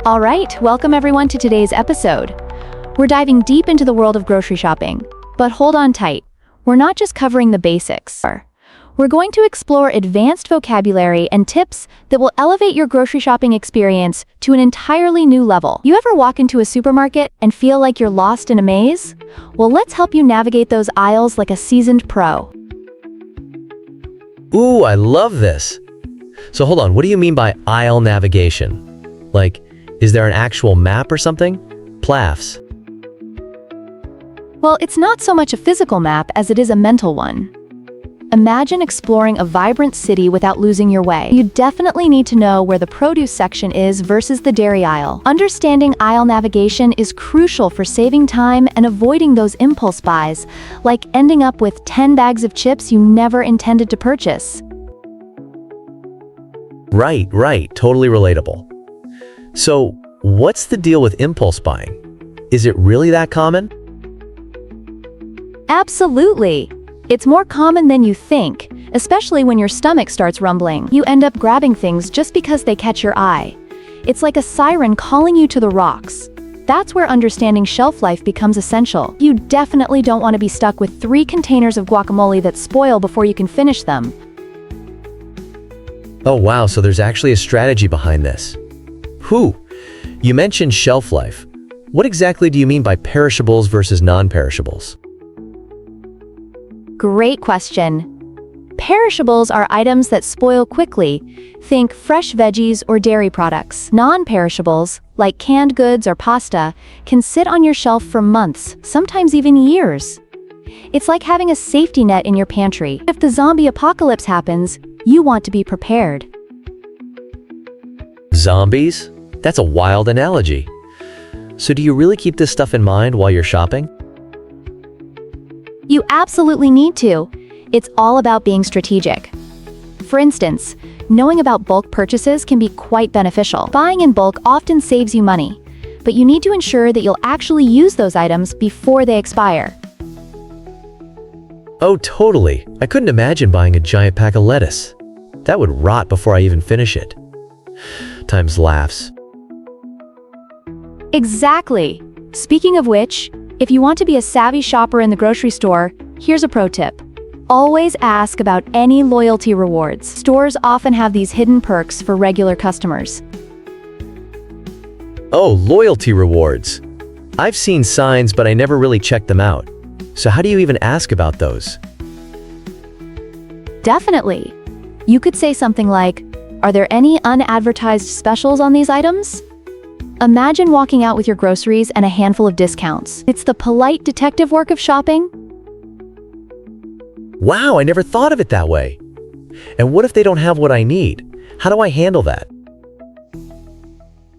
All right, welcome everyone to today's episode. We're diving deep into the world of grocery shopping, but hold on tight. We're not just covering the basics. We're going to explore advanced vocabulary and tips that will elevate your grocery shopping experience to an entirely new level. You ever walk into a supermarket and feel like you're lost in a maze? Well, let's help you navigate those aisles like a seasoned pro. Ooh, I love this. So hold on, what do you mean by aisle navigation? Like, is there an actual map or something? Plaths. Well, it's not so much a physical map as it is a mental one. Imagine exploring a vibrant city without losing your way. You definitely need to know where the produce section is versus the dairy aisle. Understanding aisle navigation is crucial for saving time and avoiding those impulse buys, like ending up with 10 bags of chips you never intended to purchase. Right, totally relatable. So, what's the deal with impulse buying? Is it really that common? Absolutely. It's more common than you think, especially when your stomach starts rumbling. You end up grabbing things just because they catch your eye. It's like a siren calling you to the rocks. That's where understanding shelf life becomes essential. You definitely don't want to be stuck with 3 containers of guacamole that spoil before you can finish them. Oh wow, so there's actually a strategy behind this. Whew, you mentioned shelf life. What exactly do you mean by perishables versus non-perishables? Great question. Perishables are items that spoil quickly. Think fresh veggies or dairy products. Non-perishables, like canned goods or pasta, can sit on your shelf for months, sometimes even years. It's like having a safety net in your pantry. If the zombie apocalypse happens, you want to be prepared. Zombies? That's a wild analogy. So do you really keep this stuff in mind while you're shopping? You absolutely need to. It's all about being strategic. For instance, knowing about bulk purchases can be quite beneficial. Buying in bulk often saves you money, but you need to ensure that you'll actually use those items before they expire. Oh, totally. I couldn't imagine buying a giant pack of lettuce. That would rot before I even finish it. Times laughs. Exactly. Speaking of which, if you want to be a savvy shopper in the grocery store, here's a pro tip. Always ask about any loyalty rewards. Stores often have these hidden perks for regular customers. Oh, loyalty rewards. I've seen signs, but I never really checked them out. So how do you even ask about those? Definitely. You could say something like, "Are there any unadvertised specials on these items?" Imagine walking out with your groceries and a handful of discounts. It's the polite detective work of shopping. Wow, I never thought of it that way. And what if they don't have what I need? How do I handle that?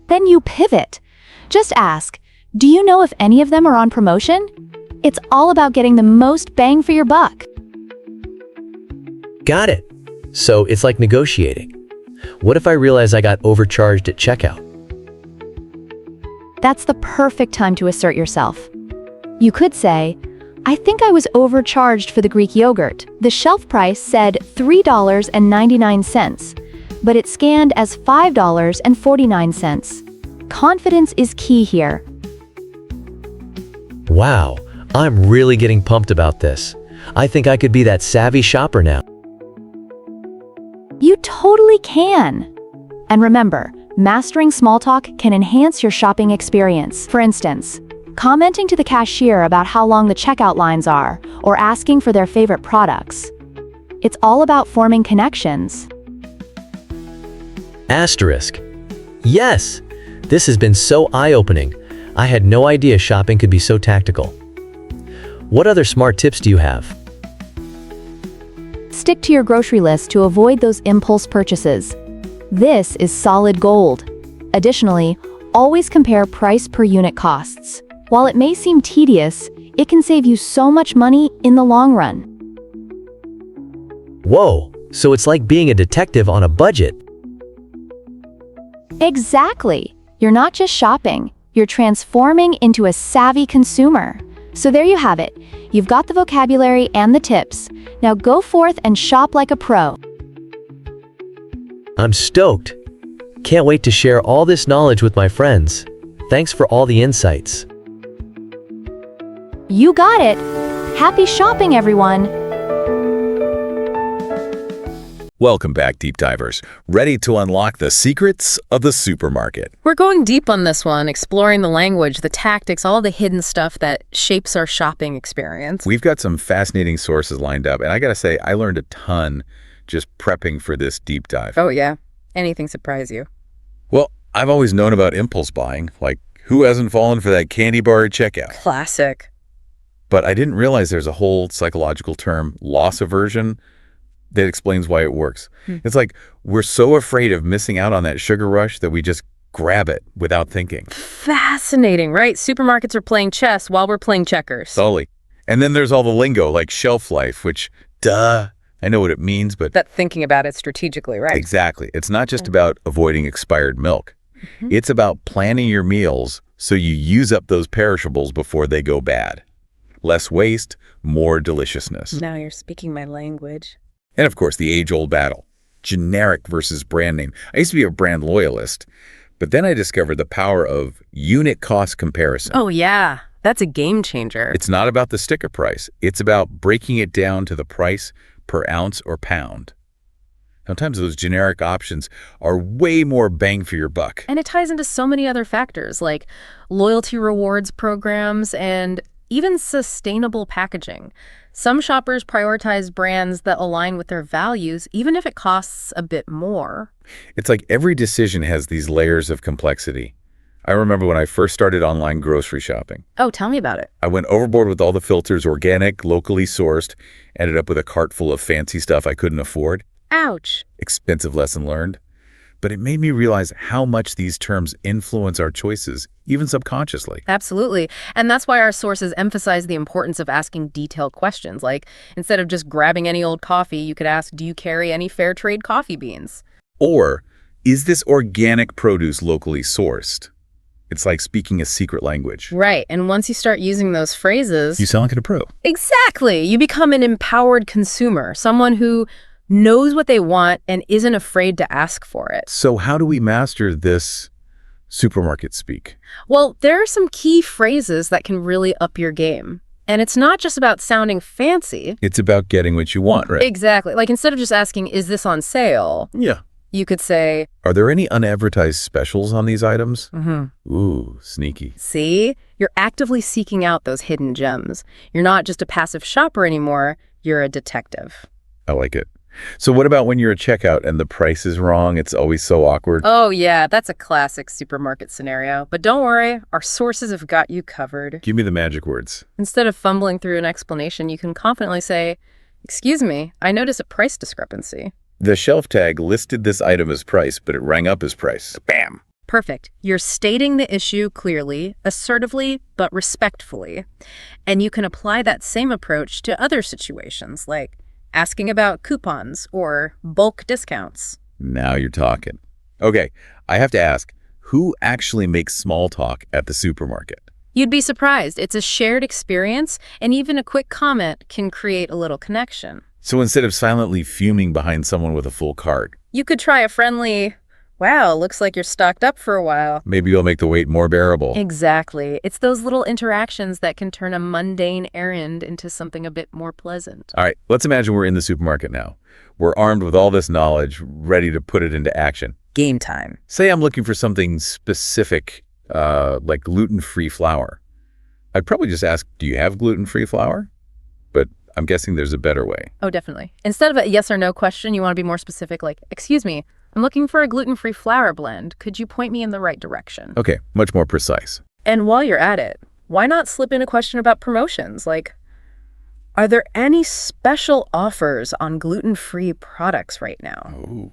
Then you pivot. Just ask, "Do you know if any of them are on promotion?" It's all about getting the most bang for your buck. Got it. So it's like negotiating. What if I realize I got overcharged at checkout? That's the perfect time to assert yourself. You could say, "I think I was overcharged for the Greek yogurt. The shelf price said $3.99, but it scanned as $5.49. Confidence is key here. Wow, I'm really getting pumped about this. I think I could be that savvy shopper now. You totally can. And remember, mastering small talk can enhance your shopping experience. For instance, commenting to the cashier about how long the checkout lines are, or asking for their favorite products. It's all about forming connections. Asterisk. Yes, this has been so eye-opening. I had no idea shopping could be so tactical. What other smart tips do you have? Stick to your grocery list to avoid those impulse purchases. This is solid gold. Additionally, always compare price per unit costs. While it may seem tedious, it can save you so much money in the long run. Whoa, so it's like being a detective on a budget. Exactly. You're not just shopping, you're transforming into a savvy consumer. So there you have it. You've got the vocabulary and the tips. Now go forth and shop like a pro. I'm stoked. Can't wait to share all this knowledge with my friends. Thanks for all the insights. You got it! Happy shopping, everyone! Welcome back, Deep Divers. Ready to unlock the secrets of the supermarket. We're going deep on this one, exploring the language, the tactics, all the hidden stuff that shapes our shopping experience. We've got some fascinating sources lined up, and I gotta say, I learned a ton just prepping for this deep dive. Oh yeah, anything surprise you? Well, I've always known about impulse buying, like who hasn't fallen for that candy bar at checkout? Classic. But I didn't realize there's a whole psychological term, loss aversion, that explains why it works. It's like we're so afraid of missing out on that sugar rush that we just grab it without thinking. Fascinating, right? Supermarkets are playing chess while we're playing checkers. Totally. And then there's all the lingo like shelf life, which, duh, I know what it means, but... That thinking about it strategically, right? Exactly. It's not just about avoiding expired milk. It's about planning your meals so you use up those perishables before they go bad. Less waste, more deliciousness. Now you're speaking my language. And of course, the age-old battle, generic versus brand name. I used to be a brand loyalist, but then I discovered the power of unit cost comparison. Oh yeah, that's a game changer. It's not about the sticker price. It's about breaking it down to the price per ounce or pound. Sometimes those generic options are way more bang for your buck. And it ties into so many other factors like loyalty rewards programs and even sustainable packaging. Some shoppers prioritize brands that align with their values, even if it costs a bit more. It's like every decision has these layers of complexity. I remember when I first started online grocery shopping. Oh, tell me about it. I went overboard with all the filters, organic, locally sourced, ended up with a cart full of fancy stuff I couldn't afford. Ouch. Expensive lesson learned. But it made me realize how much these terms influence our choices, even subconsciously. Absolutely. And that's why our sources emphasize the importance of asking detailed questions. Like, instead of just grabbing any old coffee, you could ask, do you carry any fair trade coffee beans? Or, is this organic produce locally sourced? It's like speaking a secret language. Right. And once you start using those phrases... You sound like a pro. Exactly. You become an empowered consumer, someone who knows what they want and isn't afraid to ask for it. So how do we master this supermarket speak? Well, there are some key phrases that can really up your game. And it's not just about sounding fancy. It's about getting what you want, right? Exactly. Like instead of just asking, is this on sale? Yeah. You could say, are there any unadvertised specials on these items? Ooh, sneaky. See? You're actively seeking out those hidden gems. You're not just a passive shopper anymore. You're a detective. I like it. So what about when you're at checkout and the price is wrong? It's always so awkward. Oh, yeah, that's a classic supermarket scenario. But don't worry, our sources have got you covered. Give me the magic words. Instead of fumbling through an explanation, you can confidently say, excuse me, I notice a price discrepancy. The shelf tag listed this item as price, but it rang up as price. Bam! Perfect. You're stating the issue clearly, assertively, but respectfully. And you can apply that same approach to other situations, like asking about coupons or bulk discounts. Now you're talking. Okay, I have to ask, who actually makes small talk at the supermarket? You'd be surprised. It's a shared experience, and even a quick comment can create a little connection. So instead of silently fuming behind someone with a full cart, you could try a friendly, wow, looks like you're stocked up for a while. Maybe you'll make the wait more bearable. Exactly. It's those little interactions that can turn a mundane errand into something a bit more pleasant. All right, let's imagine we're in the supermarket now. We're armed with all this knowledge, ready to put it into action. Game time. Say I'm looking for something specific, like gluten-free flour. I'd probably just ask, do you have gluten-free flour? But I'm guessing there's a better way. Oh, definitely. Instead of a yes or no question, you want to be more specific, like, excuse me, I'm looking for a gluten-free flour blend. Could you point me in the right direction? Okay, much more precise. And while you're at it, why not slip in a question about promotions? Like, are there any special offers on gluten-free products right now? Ooh.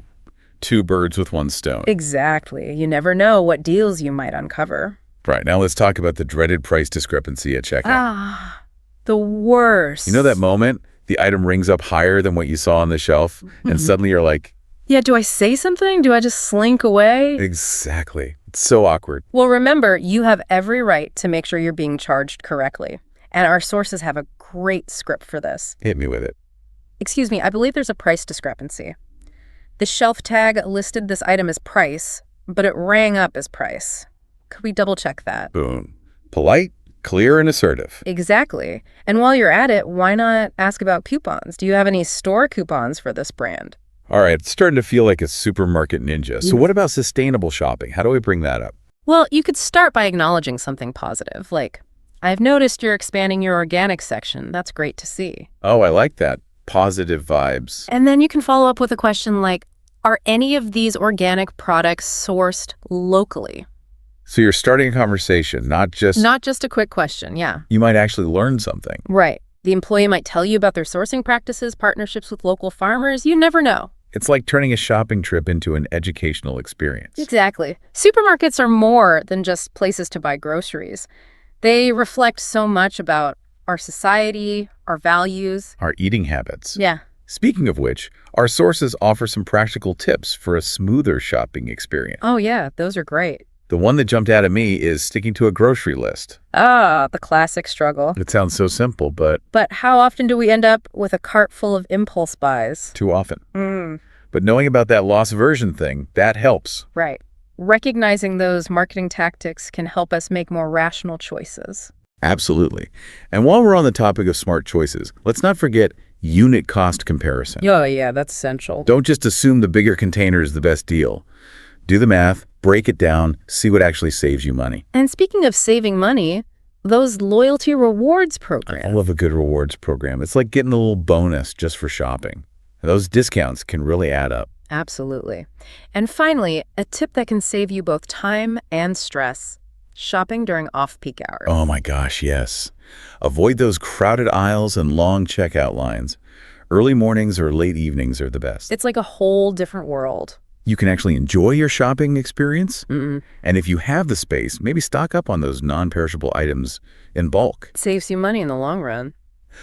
Two birds with one stone. Exactly. You never know what deals you might uncover. Right, now let's talk about the dreaded price discrepancy at checkout. Ah, the worst. You know that moment? The item rings up higher than what you saw on the shelf, and suddenly you're like, yeah, do I say something? Do I just slink away? exactly. It's so awkward. Well, remember, you have every right to make sure you're being charged correctly. And our sources have a great script for this. Hit me with it. Excuse me, I believe there's a price discrepancy. The shelf tag listed this item as price, but it rang up as price. Could we double check that? Boom. Polite, clear, and assertive. Exactly. And while you're at it, why not ask about coupons? Do you have any store coupons for this brand? All right, it's starting to feel like a supermarket ninja. So what about sustainable shopping? How do we bring that up? Well, you could start by acknowledging something positive, like, I've noticed you're expanding your organic section. That's great to see. Oh, I like that. Positive vibes. And then you can follow up with a question like, are any of these organic products sourced locally? So you're starting a conversation, not just a quick question, yeah. you might actually learn something. Right. The employee might tell you about their sourcing practices, partnerships with local farmers. You never know. It's like turning a shopping trip into an educational experience. Exactly. Supermarkets are more than just places to buy groceries. They reflect so much about our society, our values. Our eating habits. Yeah. Speaking of which, our sources offer some practical tips for a smoother shopping experience. Oh, yeah, those are great. The one that jumped out at me is sticking to a grocery list. Ah, the classic struggle. It sounds so simple, but But how often do we end up with a cart full of impulse buys? too often. But knowing about that loss aversion thing, that helps. Right. Recognizing those marketing tactics can help us make more rational choices. Absolutely. And while we're on the topic of smart choices, let's not forget unit cost comparison. Yeah, that's essential. Don't just assume the bigger container is the best deal. Do the math, break it down, see what actually saves you money. And speaking of saving money, those loyalty rewards I programs. love a good rewards program. It's like getting a little bonus just for shopping. Those discounts can really add up. Absolutely. And finally, a tip that can save you both time and stress. Shopping during off-peak hours. Oh my gosh, yes. Avoid those crowded aisles and long checkout lines. Early mornings or late evenings are the best. It's like a whole different world. You can actually enjoy your shopping experience. Mm-mm. And if you have the space, maybe stock up on those non-perishable items in bulk. It saves you money in the long run.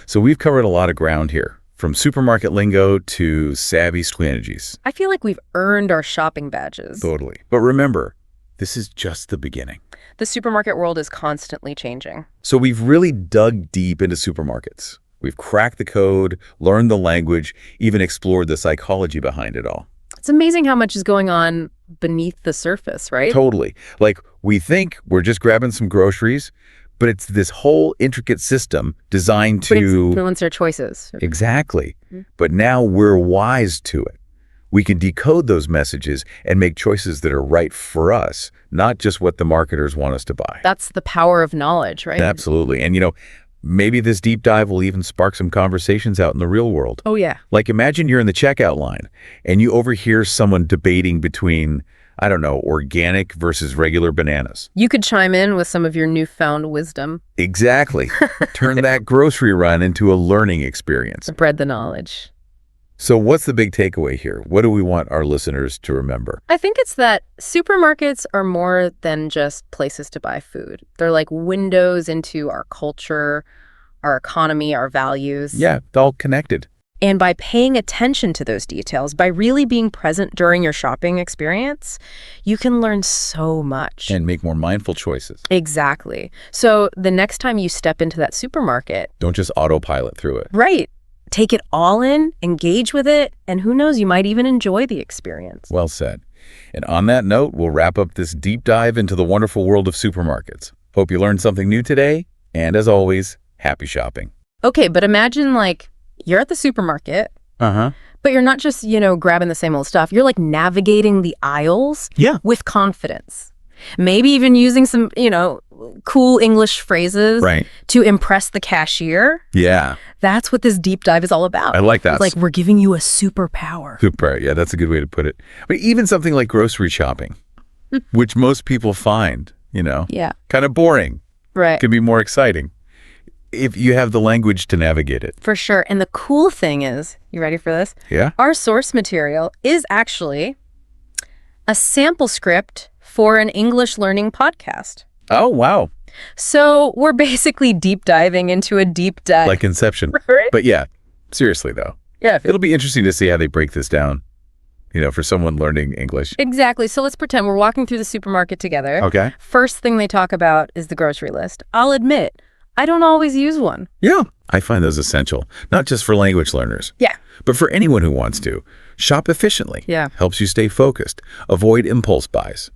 So we've covered a lot of ground here, from supermarket lingo to savvy strategies. I feel like we've earned our shopping badges. Totally. But remember, this is just the beginning. The supermarket world is constantly changing. So we've really dug deep into supermarkets. We've cracked the code, learned the language, even explored the psychology behind it all. It's amazing how much is going on beneath the surface, right? Totally. Like, we think we're just grabbing some groceries, but it's this whole intricate system designed But to... influence our choices. Exactly. But now we're wise to it. We can decode those messages and make choices that are right for us, not just what the marketers want us to buy. That's the power of knowledge, right? Absolutely. And, maybe this deep dive will even spark some conversations out in the real world. Oh, yeah. Like, imagine you're in the checkout line and you overhear someone debating between, I don't know, organic versus regular bananas. You could chime in with some of your newfound wisdom. Exactly. Turn that grocery run into a learning experience. Spread the knowledge. So what's the big takeaway here? What do we want our listeners to remember? I think it's that supermarkets are more than just places to buy food. They're like windows into our culture, our economy, our values. Yeah, it's all connected. And by paying attention to those details, by really being present during your shopping experience, you can learn so much. And make more mindful choices. Exactly. So the next time you step into that supermarket, Don't just autopilot through it. right, take it all in, engage with it, and who knows, you might even enjoy the experience. Well said. And on that note, we'll wrap up this deep dive into the wonderful world of supermarkets. Hope you learned something new today. And as always, happy shopping. Okay, but imagine you're at the supermarket, Uh-huh. but you're not just, grabbing the same old stuff. You're navigating the aisles Yeah. with confidence. Maybe even using some, cool English phrases Right. to impress the cashier. Yeah. That's what this deep dive is all about. I like that. It's we're giving you a superpower. Super. Yeah, that's a good way to put it. But even something like grocery shopping, which most people find, Yeah, kind of boring, right. can be more exciting if you have the language to navigate it. For sure. And the cool thing is, you ready for this? Yeah? Our source material is actually a sample script for an English learning podcast. Oh, wow. So we're basically deep diving into a deep dive. Like Inception. Right? But yeah, seriously though. Yeah. It'll be interesting to see how they break this down, for someone learning English. Exactly. So let's pretend we're walking through the supermarket together. Okay. First thing they talk about is the grocery list. I'll admit, I don't always use one. Yeah. I find those essential, not just for language learners, Yeah. But for anyone who wants to, shop efficiently. Yeah. Helps you stay focused. Avoid impulse buys.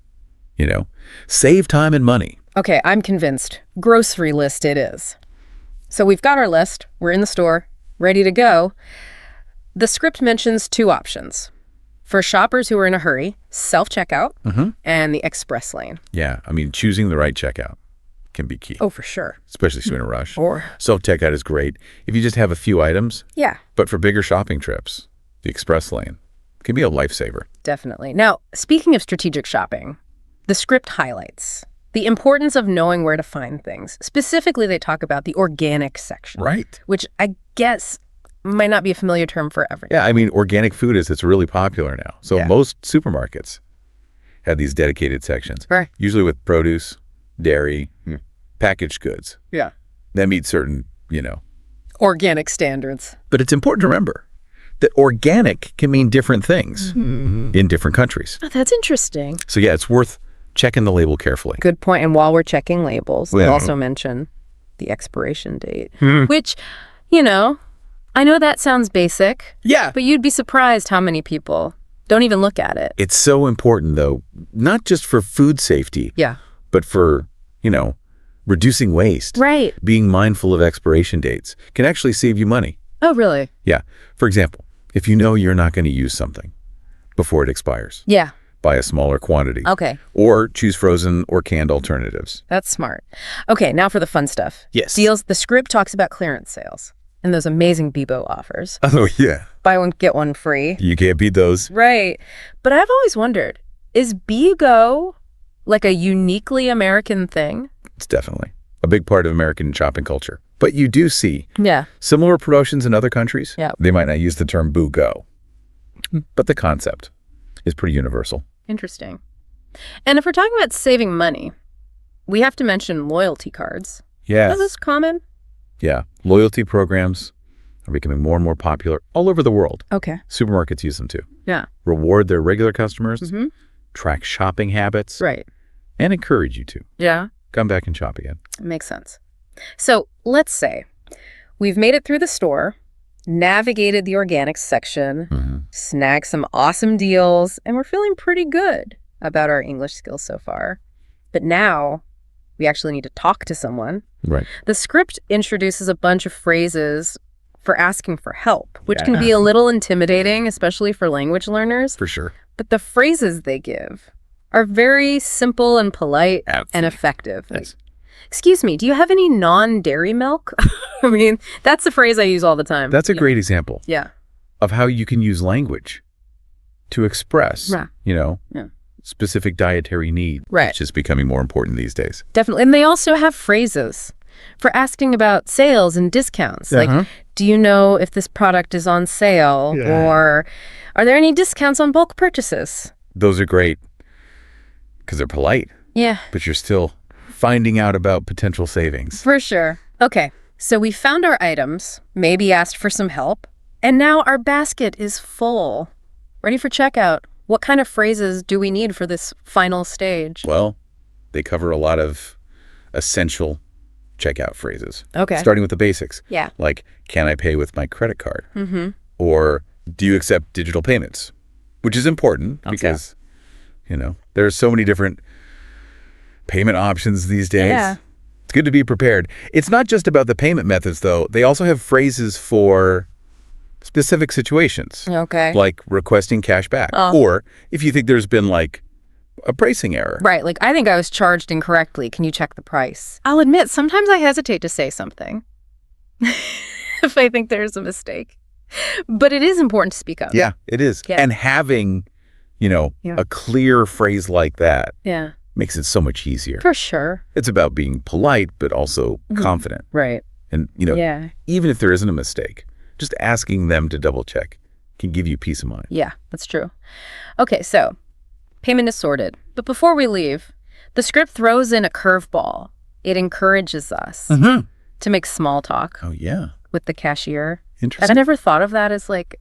Save time and money. Okay, I'm convinced. Grocery list it is. So we've got our list. We're in the store, ready to go. The script mentions 2 options. For shoppers who are in a hurry, self-checkout and the express lane. Yeah, choosing the right checkout can be key. Oh, for sure. Especially if you're in a rush. Or Self-checkout is great if you just have a few items. yeah, But for bigger shopping trips, the express lane can be a lifesaver. definitely. Now, speaking of strategic shopping, the script highlights the importance of knowing where to find things. Specifically, they talk about the organic section. Right. Which I guess might not be a familiar term for everyone. Yeah, organic food it's really popular now. So Yeah. most supermarkets have these dedicated sections. Right. Usually with produce, dairy, packaged goods. Yeah. That meet certain, Organic standards. But it's important to remember that organic can mean different things in different countries. Oh, that's interesting. So yeah, it's worth checking the label carefully. Good point. And while we're checking labels, Yeah. we'll also mention the expiration date, which, I know that sounds basic, Yeah. but you'd be surprised how many people don't even look at it. It's so important, though, not just for food safety, Yeah. but for, reducing waste. Right. Being mindful of expiration dates can actually save you money. Oh, really? Yeah. For example, if you know you're not going to use something before it expires, Yeah. buy a smaller quantity. Okay. Or choose frozen or canned alternatives. That's smart. Okay, now for the fun stuff. Yes. Deals. The script talks about clearance sales and those amazing Bebo offers. Oh, yeah. Buy one, get one free. You can't beat those. Right. But I've always wondered, is BeGo like a uniquely American thing? It's definitely a big part of American shopping culture. But you do see Yeah. similar promotions in other countries. Yeah. They might not use the term boo go, but the concept is pretty universal. Interesting. And if we're talking about saving money, we have to mention loyalty cards. Yes. Is this common? Yeah. Loyalty programs are becoming more and more popular all over the world. Okay. Supermarkets use them too. Yeah. Reward their regular customers, Mm-hmm. track shopping habits, Right. and encourage you to Yeah. come back and shop again. It makes sense. So let's say we've made it through the store, navigated the organics section, snagged some awesome deals, and we're feeling pretty good about our English skills so far. But now we actually need to talk to someone. Right. The script introduces a bunch of phrases for asking for help, which Yeah. can be a little intimidating, especially for language learners. For sure. But the phrases they give are very simple and polite and Absolutely. effective. Like, Yes. excuse me, do you have any non-dairy milk? That's the phrase I use all the time. That's a great example Yeah. of how you can use language to express, Yeah. Yeah. specific dietary need, Right. which is becoming more important these days. Definitely. And they also have phrases for asking about sales and discounts. Uh-huh. Like, do you know if this product is on sale? Yeah. Or are there any discounts on bulk purchases? Those are great because they're polite, Yeah, but you're still finding out about potential savings. for sure. Okay, so we found our items, maybe asked for some help, and now our basket is full. Ready for checkout. What kind of phrases do we need for this final stage? Well, they cover a lot of essential checkout phrases. Okay. Starting with the basics. Yeah. Like, can I pay with my credit card? Mm-hmm. Or do you accept digital payments? Which is important because, there are so many different payment options these days. Yeah. It's good to be prepared. It's not just about the payment methods, though. They also have phrases for specific situations. Okay. Like requesting cash back. Oh. Or if you think there's been like a pricing error. Right, like I think I was charged incorrectly. Can you check the price? I'll admit, sometimes I hesitate to say something if I think there's a mistake. But it is important to speak up. Yeah, it is. Yeah. And having, Yeah. a clear phrase like that Yeah, makes it so much easier. for sure. It's about being polite, but also confident. Right. And, Yeah. even if there isn't a mistake, just asking them to double check can give you peace of mind. Yeah, that's true. Okay, so payment is sorted. But before we leave, the script throws in a curveball. It encourages us to make small talk Oh, yeah. with the cashier. I Interesting. never thought of that as like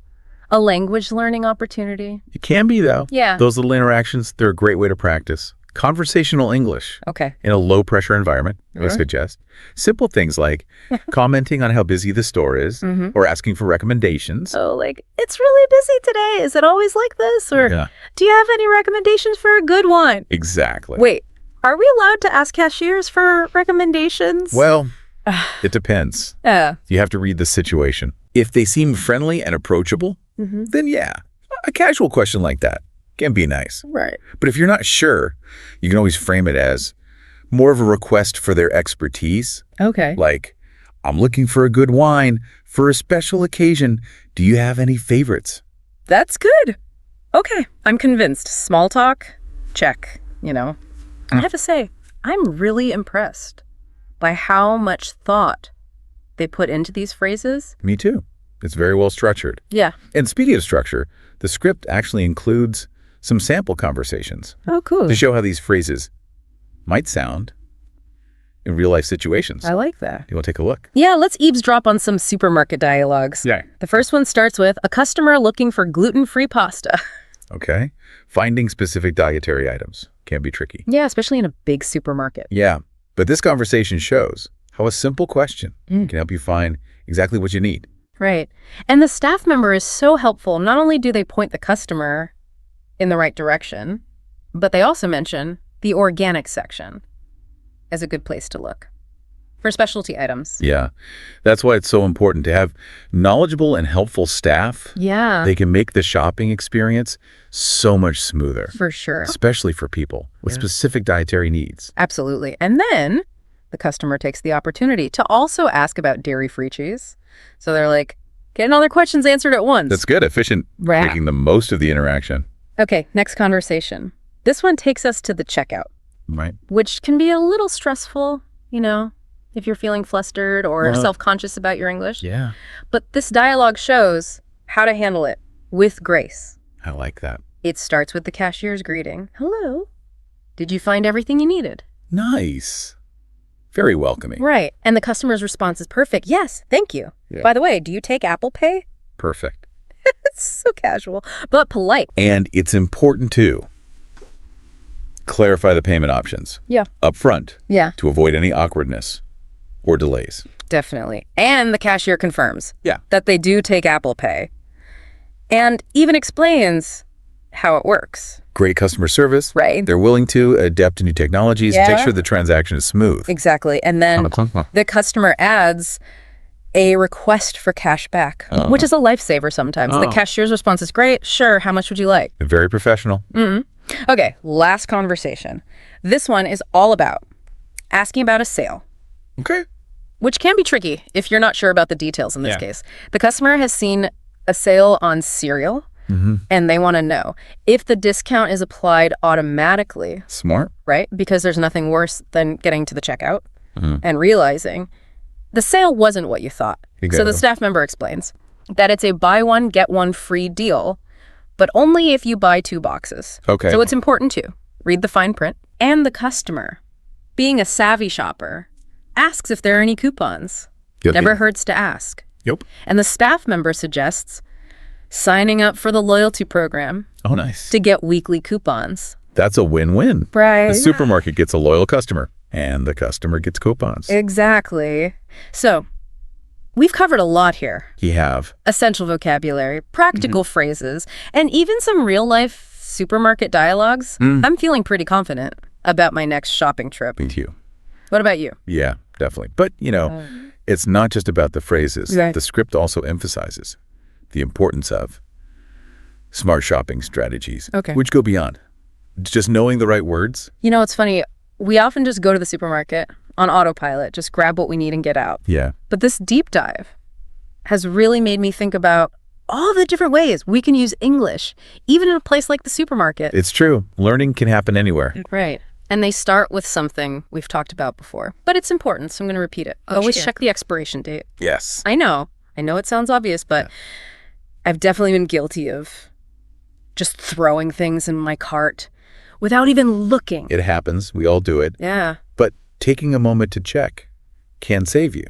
a language learning opportunity. It can be, though. Yeah. Those little interactions, they're a great way to practice. conversational English Okay. in a low-pressure environment, I would Sure. suggest. Simple things like commenting on how busy the store is or asking for recommendations. So, like, it's really busy today. Is it always like this? Or Yeah. do you have any recommendations for a good one? Exactly. Wait, are we allowed to ask cashiers for recommendations? Well, it depends. Yeah. You have to read the situation. If they seem friendly and approachable, then yeah, a casual question like that can be nice. Right. But if you're not sure, you can always frame it as more of a request for their expertise. Okay. Like, I'm looking for a good wine for a special occasion. Do you have any favorites? That's good. Okay. I'm convinced. Small talk, check, I have to say, I'm really impressed by how much thought they put into these phrases. Me too. It's very well structured. Yeah. And speaking of structure, the script actually includes some sample conversations Oh, cool. to show how these phrases might sound in real-life situations. I like that. You want to take a look? Yeah, let's eavesdrop on some supermarket dialogues. Yeah. The first one starts with a customer looking for gluten-free pasta. Okay. Finding specific dietary items can be tricky. Yeah, especially in a big supermarket. Yeah. But this conversation shows how a simple question can help you find exactly what you need. Right. And the staff member is so helpful. Not only do they point the customer in the right direction, but they also mention the organic section as a good place to look for specialty items. Yeah. That's why it's so important to have knowledgeable and helpful staff. Yeah, They can make the shopping experience so much smoother, for sure. especially for people with specific dietary needs. Absolutely. And then the customer takes the opportunity to also ask about dairy-free cheese. So they're like, getting all their questions answered at once. That's good. Efficient. Right. Making the most of the interaction. Okay, next conversation. This one takes us to the checkout, Right. which can be a little stressful, if you're feeling flustered or self-conscious about your English. Yeah. But this dialogue shows how to handle it with grace. I like that. It starts with the cashier's greeting. Hello. Did you find everything you needed? Nice. Very welcoming. Right. And the customer's response is perfect. Yes, thank you. Yeah. By the way, do you take Apple Pay? Perfect. It's so casual, but polite. And it's important to clarify the payment options Yeah. up front Yeah, to avoid any awkwardness or delays. definitely. And the cashier confirms Yeah. that they do take Apple Pay and even explains how it works. Great customer service. Right. They're willing to adapt to new technologies and Yeah. make sure the transaction is smooth. Exactly. And then the customer adds a request for cash back, which is a lifesaver sometimes. The cashier's response is great. Sure. How much would you like? Very professional. Okay. Last conversation. This one is all about asking about a sale, Okay. which can be tricky if you're not sure about the details in this case. The customer has seen a sale on cereal and they want to know if the discount is applied automatically, Smart. right? Because there's nothing worse than getting to the checkout and realizing the sale wasn't what you thought. So Exactly. the staff member explains that it's a buy one, get one free deal, but only if you buy 2 boxes. Okay. So it's important to read the fine print. And the customer, being a savvy shopper, asks if there are any coupons. Good. Never hurts to ask. Yep. And the staff member suggests signing up for the loyalty program Oh, nice. to get weekly coupons. That's a win-win. Right. The supermarket gets a loyal customer, and the customer gets coupons. Exactly. So we've covered a lot here. You have. Essential vocabulary, practical phrases, and even some real-life supermarket dialogues. I'm feeling pretty confident about my next shopping trip. Me too. What about you? Yeah, definitely. But, it's not just about the phrases. Right. The script also emphasizes the importance of smart shopping strategies, Okay. which go beyond just knowing the right words. It's funny. We often just go to the supermarket on autopilot, just grab what we need and get out. Yeah. But this deep dive has really made me think about all the different ways we can use English, even in a place like the supermarket. It's true. Learning can happen anywhere. Right. And they start with something we've talked about before, but it's important, so I'm going to repeat it. Always check the expiration date. Yes. I know it sounds obvious, but I've definitely been guilty of just throwing things in my cart without even looking. It happens. We all do it. Yeah. But taking a moment to check can save you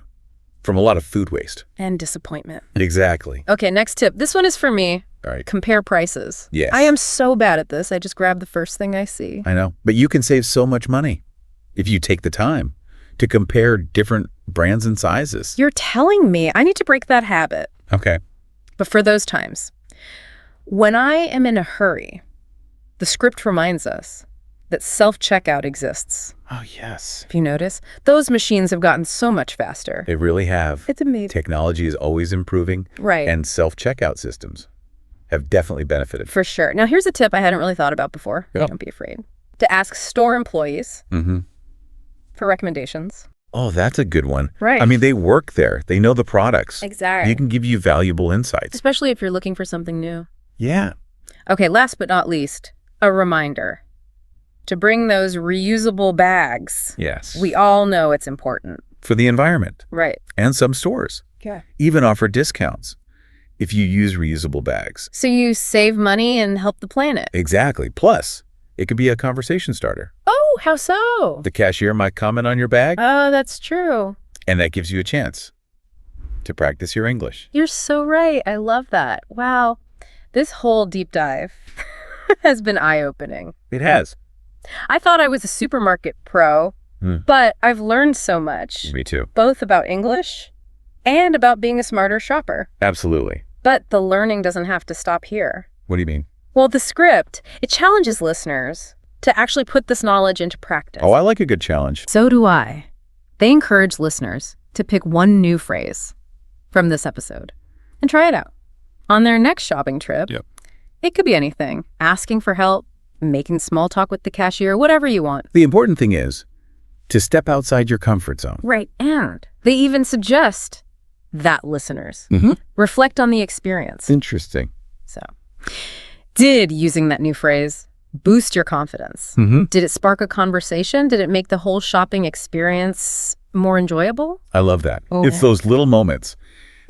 from a lot of food waste. And disappointment. Exactly. Okay, next tip. This one is for me All right. Compare prices. Yes. I am so bad at this. I just grab the first thing I see. I know. But you can save so much money if you take the time to compare different brands and sizes. You're telling me I need to break that habit. Okay. But for those times, when I am in a hurry, the script reminds us that self-checkout exists. Oh, yes. If you notice, those machines have gotten so much faster. They really have. It's amazing. Technology is always improving. Right. And self-checkout systems have definitely benefited. For sure. Now, here's a tip I hadn't really thought about before. Yep. Don't be afraid. To ask store employees Mm-hmm. for recommendations. Oh, that's a good one. Right. I mean, they work there. They know the products. Exactly. They can give you valuable insights. Especially if you're looking for something new. Yeah. Okay, last but not least, a reminder to bring those reusable bags. Yes. We all know it's important. For the environment. Right. And some stores Yeah. even offer discounts if you use reusable bags. So you save money and help the planet. Exactly. Plus, it could be a conversation starter. Oh, how so? The cashier might comment on your bag, Oh, that's true. and that gives you a chance to practice your English. You're so right. I love that. Wow. This whole deep dive has been eye-opening. It has. I thought I was a supermarket pro, but I've learned so much, Me too. both about English and about being a smarter shopper. Absolutely. But the learning doesn't have to stop here. What do you mean? Well, the script, it challenges listeners to actually put this knowledge into practice. Oh, I like a good challenge. So do I. They encourage listeners to pick one new phrase from this episode and try it out. On their next shopping trip, Yep. It could be anything. Asking for help, making small talk with the cashier, whatever you want. The important thing is to step outside your comfort zone. Right. And they even suggest that listeners Mm-hmm. reflect on the experience. Interesting. So, did using that new phrase boost your confidence? Mm-hmm. Did it spark a conversation? Did it make the whole shopping experience more enjoyable? I love that. Oh. It's those little moments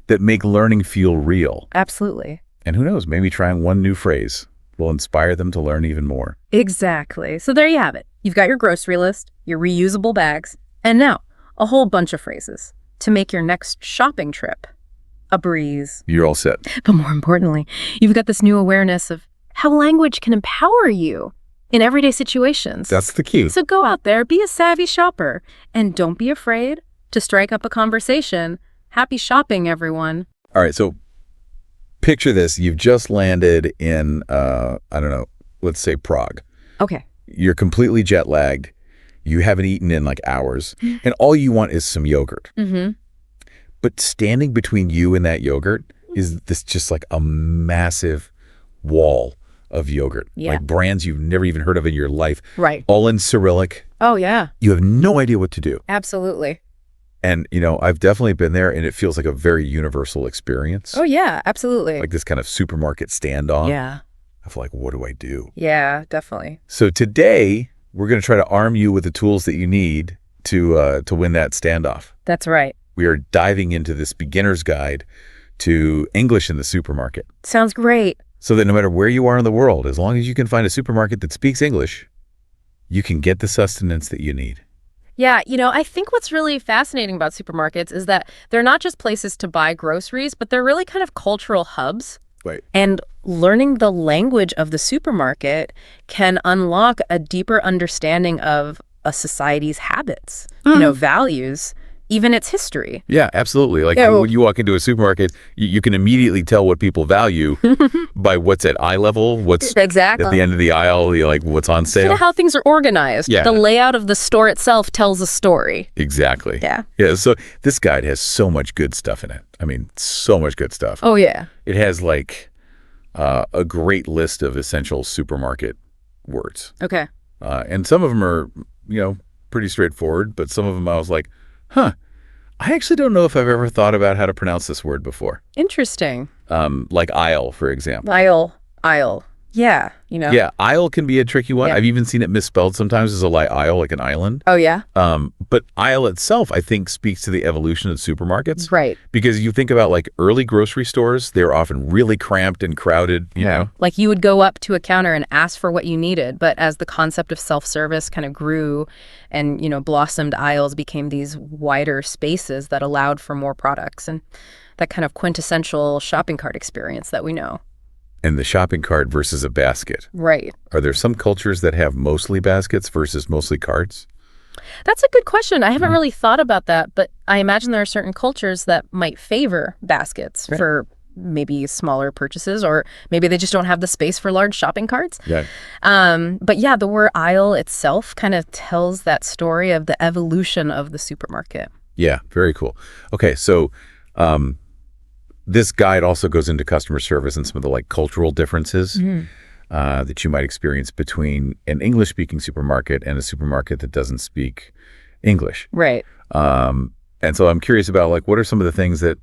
that make learning feel real. Absolutely. And who knows, maybe trying one new phrase will inspire them to learn even more. Exactly. So there you have it. You've got your grocery list, your reusable bags, and now a whole bunch of phrases to make your next shopping trip a breeze. You're all set. But more importantly, you've got this new awareness of how language can empower you in everyday situations. That's the key. So go out there, be a savvy shopper, and don't be afraid to strike up a conversation. Happy shopping, everyone. All right, so picture this. You've just landed in, I don't know, let's say Prague. Okay. You're completely jet lagged. You haven't eaten in like hours. And all you want is some yogurt. Mm-hmm. But standing between you and that yogurt is this just like a massive wall of yogurt. Yeah. Like brands you've never even heard of in your life. Right. All in Cyrillic. Oh, yeah. You have no idea what to do. Absolutely. And, you know, I've definitely been there, and it feels like a very universal experience. Oh, yeah, absolutely. Like this kind of supermarket standoff. Yeah. Of like, what do I do? Yeah, definitely. So today, we're going to try to arm you with the tools that you need to win that standoff. That's right. We are diving into this beginner's guide to English in the supermarket. Sounds great. So that no matter where you are in the world, as long as you can find a supermarket that speaks English, you can get the sustenance that you need. Yeah, you know, I think what's really fascinating about supermarkets is that they're not just places to buy groceries, but they're really kind of cultural hubs. Right. And learning the language of the supermarket can unlock a deeper understanding of a society's habits, you know, values, even its history. Yeah, absolutely. Like Yeah, well- when you walk into a supermarket, you can immediately tell what people value by what's at eye level, what's Exactly. at the end of the aisle, like what's on Kind sale. of how things are organized. Yeah. The layout of the store itself tells a story. Exactly. Yeah. Yeah, so this guide has so much good stuff in it. I mean, so much good stuff. Oh, yeah. It has like a great list of essential supermarket words. Okay. And some of them are, you know, pretty straightforward, but some of them I was like, huh, I actually don't know if I've ever thought about how to pronounce this word before. Interesting. Like aisle, for example. Aisle. Yeah, you know. Yeah, aisle can be a tricky one. Yeah. I've even seen it misspelled sometimes as a aisle, like an island. Oh, yeah? But aisle itself, I think, speaks to the evolution of supermarkets. Right. Because you think about like early grocery stores, they were often really cramped and crowded, you know? Like you would go up to a counter and ask for what you needed. But as the concept of self-service kind of grew and, you know, blossomed, aisles became these wider spaces that allowed for more products and that kind of quintessential shopping cart experience that we know. And the shopping cart versus a basket. Right. Are there some cultures that have mostly baskets versus mostly carts? That's a good question. I haven't really thought about that, but I imagine there are certain cultures that might favor baskets for maybe smaller purchases, or maybe they just don't have the space for large shopping carts. Yeah. But yeah, the word aisle itself kind of tells that story of the evolution of the supermarket. Yeah, very cool. Okay, so this guide also goes into customer service and some of the like cultural differences that you might experience between an English-speaking supermarket and a supermarket that doesn't speak English. Right. And so I'm curious about like what are some of the things that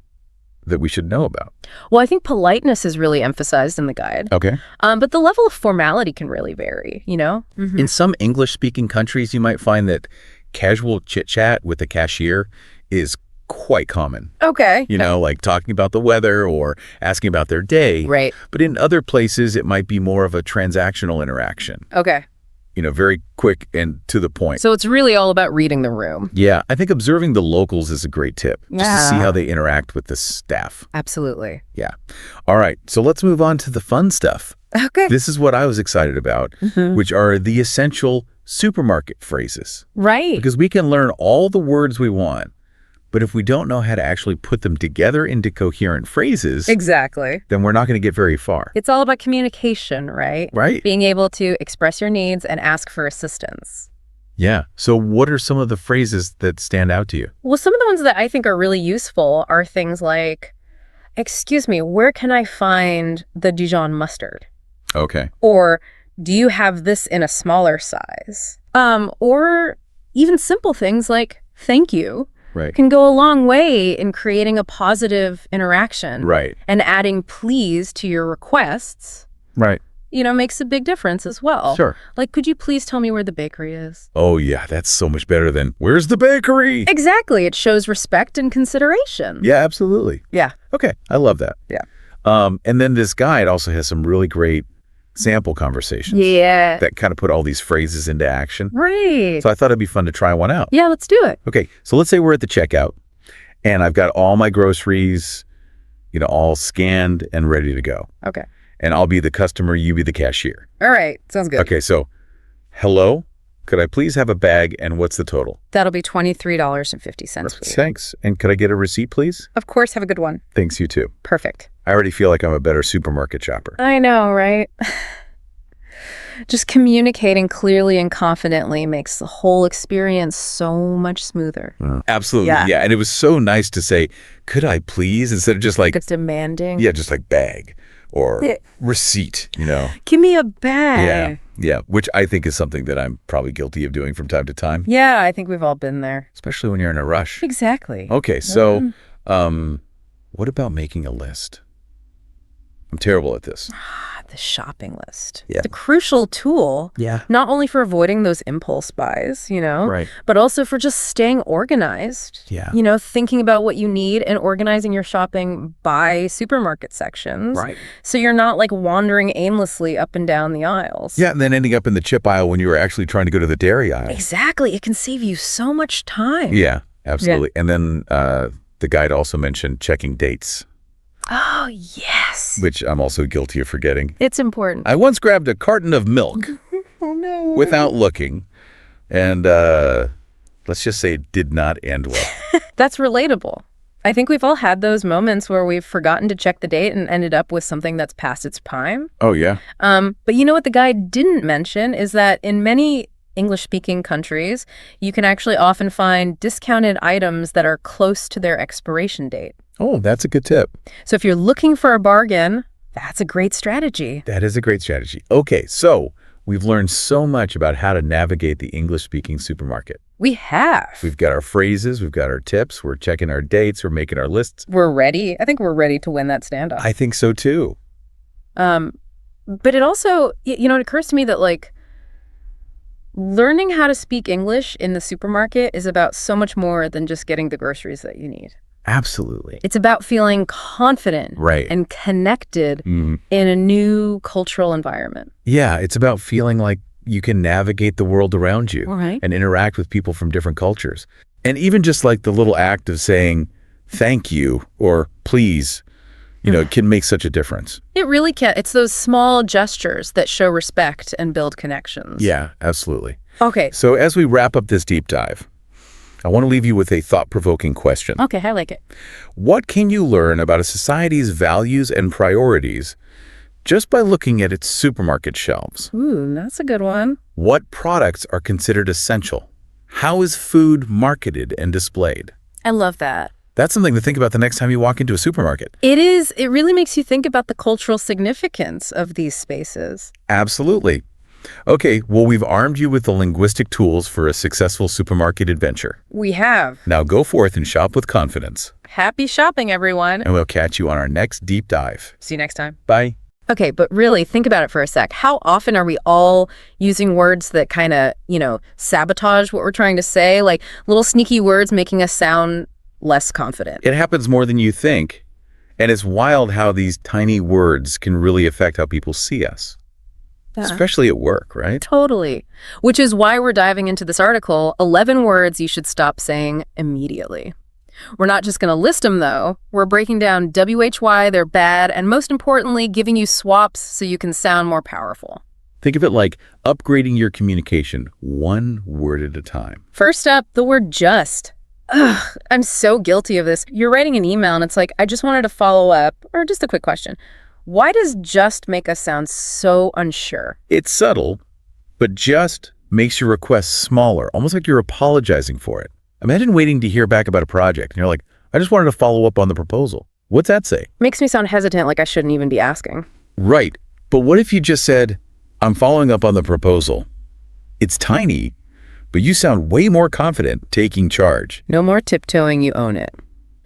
we should know about? Well, I think politeness is really emphasized in the guide. Okay. But the level of formality can really vary, you know? In some English-speaking countries, you might find that casual chit-chat with the cashier is quite common. Okay. You know, like talking about the weather or asking about their day. Right. But in other places, it might be more of a transactional interaction. Okay. You know, very quick and to the point. So it's really all about reading the room. Yeah, I think observing the locals is a great tip. Just to see how they interact with the staff. Absolutely. Yeah. All right, so let's move on to the fun stuff. Okay. This is what I was excited about, which are the essential supermarket phrases. Right. Because we can learn all the words we want, but if we don't know how to actually put them together into coherent phrases, Exactly. then we're not going to get very far. It's all about communication, right? Right. Being able to express your needs and ask for assistance. Yeah. So what are some of the phrases that stand out to you? Well, some of the ones that I think are really useful are things like, excuse me, where can I find the Dijon mustard? Okay. Or do you have this in a smaller size? Or even simple things like thank you Right. can go a long way in creating a positive interaction. Right. And adding please to your requests, Right. you know, makes a big difference as well. Sure. Like, could you please tell me where the bakery is? Oh, yeah. That's so much better than, where's the bakery? Exactly. It shows respect and consideration. Yeah, absolutely. Yeah. Okay. I love that. Yeah. And then this guide also has some really great sample conversations. Yeah. That kind of put all these phrases into action. Right. So I thought it'd be fun to try one out. Yeah, let's do it. Okay. So let's say we're at the checkout and I've got all my groceries, you know, all scanned and ready to go. Okay. And I'll be the customer, you be the cashier. All right. Sounds good. Okay. So, hello, could I please have a bag and what's the total? That'll be $23.50 for you. Thanks. And could I get a receipt, please? Of course. Have a good one. Thanks, you too. Perfect. I already feel like I'm a better supermarket shopper. I know, right? Just communicating clearly and confidently makes the whole experience so much smoother. Absolutely. Yeah. Yeah. And it was so nice to say, could I please? Instead of just like, It's demanding. yeah, just like bag or receipt, you know? Give me a bag. Yeah. Yeah. Which I think is something that I'm probably guilty of doing from time to time, Yeah, I think we've all been there. especially when you're in a rush. Exactly. Okay. So, what about making a list? I'm terrible at this. The shopping list. Yeah. The crucial tool, Yeah. not only for avoiding those impulse buys, you know, Right. but also for just staying organized. Yeah. You know, thinking about what you need and organizing your shopping by supermarket sections. Right. So you're not like wandering aimlessly up and down the aisles. Yeah. And then ending up in the chip aisle when you were actually trying to go to the dairy aisle. Exactly. It can save you so much time. Yeah. Absolutely. And then the guide also mentioned checking dates, Oh, yes. which I'm also guilty of forgetting. It's important. I once grabbed a carton of milk Oh, no. without looking, and let's just say it did not end well. That's relatable. I think we've all had those moments where we've forgotten to check the date and ended up with something that's past its prime. Oh, yeah. But you know what the guide didn't mention is that in many English-speaking countries, you can actually often find discounted items that are close to their expiration date. Oh, that's a good tip. So if you're looking for a bargain, that's a great strategy. That is a great strategy. Okay, so we've learned so much about how to navigate the English-speaking supermarket. We have. We've got our phrases, we've got our tips, we're checking our dates, we're making our lists. We're ready. I think we're ready to win that standoff. I think so, too. But it also, you know, it occurs to me that, like, learning how to speak English in the supermarket is about so much more than just getting the groceries that you need. Absolutely. It's about feeling confident Right. and connected in a new cultural environment. Yeah, it's about feeling like you can navigate the world around you Right. and interact with people from different cultures. And even just like the little act of saying thank you or please It can make such a difference. It really can. It's those small gestures that show respect and build connections. Yeah, absolutely. Okay. So as we wrap up this deep dive, I want to leave you with a thought-provoking question. Okay, I like it. What can you learn about a society's values and priorities just by looking at its supermarket shelves? Ooh, that's a good one. What products are considered essential? How is food marketed and displayed? I love that. That's something to think about the next time you walk into a supermarket. It is. It really makes you think about the cultural significance of these spaces. Absolutely. Okay, well, we've armed you with the linguistic tools for a successful supermarket adventure. We have. Now go forth and shop with confidence. Happy shopping, everyone. And we'll catch you on our next deep dive. See you next time. Bye. Okay, but really think about it for a sec. How often are we all using words that kind of, sabotage what we're trying to say? Like little sneaky words making us sound less confident. It happens more than you think. And it's wild how these tiny words can really affect how people see us. Yeah. Especially at work, right? Totally. Which is why we're diving into this article, 11 words you should stop saying immediately. We're not just going to list them, though. We're breaking down why they're bad, and most importantly, giving you swaps so you can sound more powerful. Think of it like upgrading your communication one word at a time. First up, the word just. Ugh, I'm so guilty of this. You're writing an email and it's like, I just wanted to follow up, or just a quick question. Why does just make us sound so unsure? It's subtle, but just makes your request smaller, almost like you're apologizing for it. Imagine waiting to hear back about a project and you're like, I just wanted to follow up on the proposal. What's that say? Makes me sound hesitant, like I shouldn't even be asking. Right. But what if you just said, I'm following up on the proposal? It's tiny, but you sound way more confident taking charge. No more tiptoeing, you own it.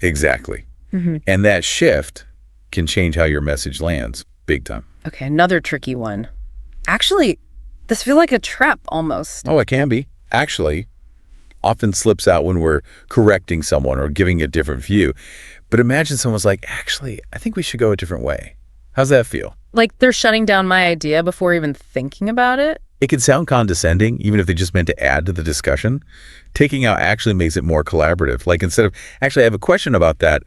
Exactly. And that shift can change how your message lands big time. Okay, another tricky one. Actually, this feels like a trap almost. Oh, it can be. Actually, often slips out when we're correcting someone or giving a different view. But imagine someone's like, actually, I think we should go a different way. How's that feel? Like they're shutting down my idea before even thinking about it? It can sound condescending, even if they just meant to add to the discussion. Taking out actually makes it more collaborative. Like instead of, actually, I have a question about that,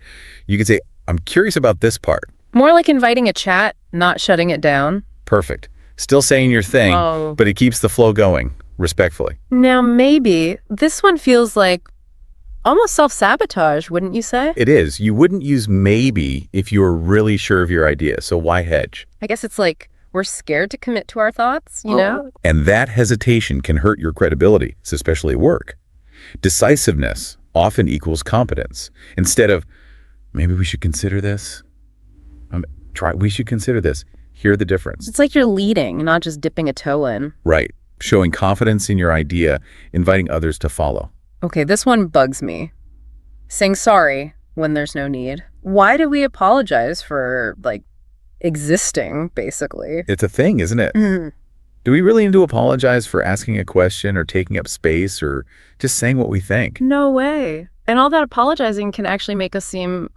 you can say, I'm curious about this part. More like inviting a chat, not shutting it down. Perfect. Still saying your thing, but it keeps the flow going, respectfully. Now, maybe this one feels like almost self-sabotage, wouldn't you say? It is. You wouldn't use maybe if you were really sure of your idea, so why hedge? I guess it's like we're scared to commit to our thoughts, you know? And that hesitation can hurt your credibility, especially at work. Decisiveness often equals competence. Instead of, maybe we should consider this. We should consider this. Hear the difference. It's like you're leading, not just dipping a toe in. Right. Showing confidence in your idea, inviting others to follow. Okay, this one bugs me. Saying sorry when there's no need. Why do we apologize for, existing, basically? It's a thing, isn't it? Do we really need to apologize for asking a question or taking up space or just saying what we think? No way. And all that apologizing can actually make us seem,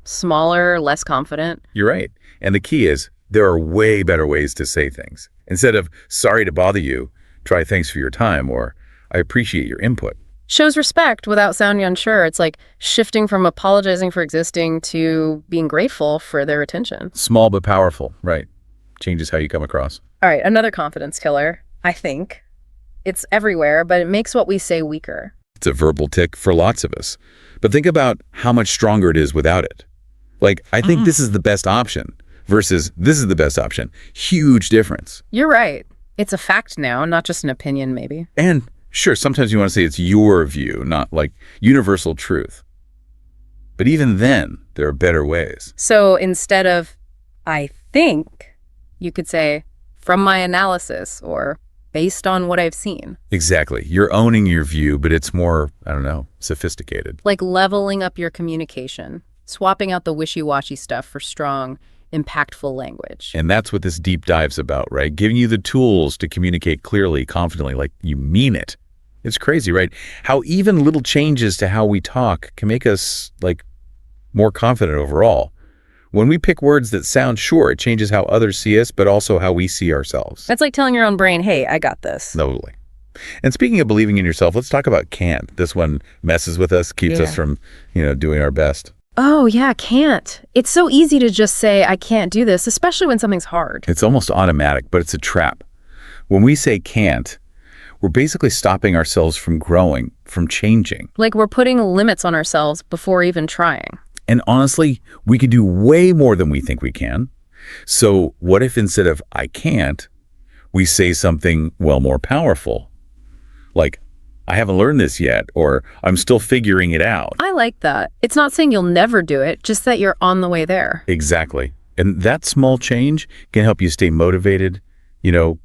smaller, less confident. You're right. And the key is, there are way better ways to say things. Instead of, sorry to bother you, try thanks for your time, or I appreciate your input. Shows respect without sounding unsure. It's like shifting from apologizing for existing to being grateful for their attention. Small but powerful, right. Changes how you come across. All right, another confidence killer, I think. It's everywhere, but it makes what we say weaker. It's a verbal tick for lots of us. But think about how much stronger it is without it. Like, I think this is the best option versus this is the best option. Huge difference. You're right. It's a fact now, not just an opinion, maybe. And sure, sometimes you want to say it's your view, not like universal truth. But even then, there are better ways. So instead of, I think, you could say, from my analysis, or based on what I've seen. Exactly. You're owning your view, but it's more, sophisticated. Like leveling up your communication, swapping out the wishy-washy stuff for strong, impactful language. And that's what this deep dive's about, right? Giving you the tools to communicate clearly, confidently, like you mean it. It's crazy, right? How even little changes to how we talk can make us, more confident overall. When we pick words that sound sure, it changes how others see us, but also how we see ourselves. That's like telling your own brain, hey, I got this. Totally. And speaking of believing in yourself, let's talk about can't. This one messes with us, keeps us from, doing our best. Oh, yeah, can't. It's so easy to just say, I can't do this, especially when something's hard. It's almost automatic, but it's a trap. When we say can't, we're basically stopping ourselves from growing, from changing. Like we're putting limits on ourselves before even trying. And honestly, we could do way more than we think we can. So what if instead of I can't, we say something, well, more powerful? Like, I haven't learned this yet, or I'm still figuring it out. I like that. It's not saying you'll never do it, just that you're on the way there. Exactly. And that small change can help you stay motivated,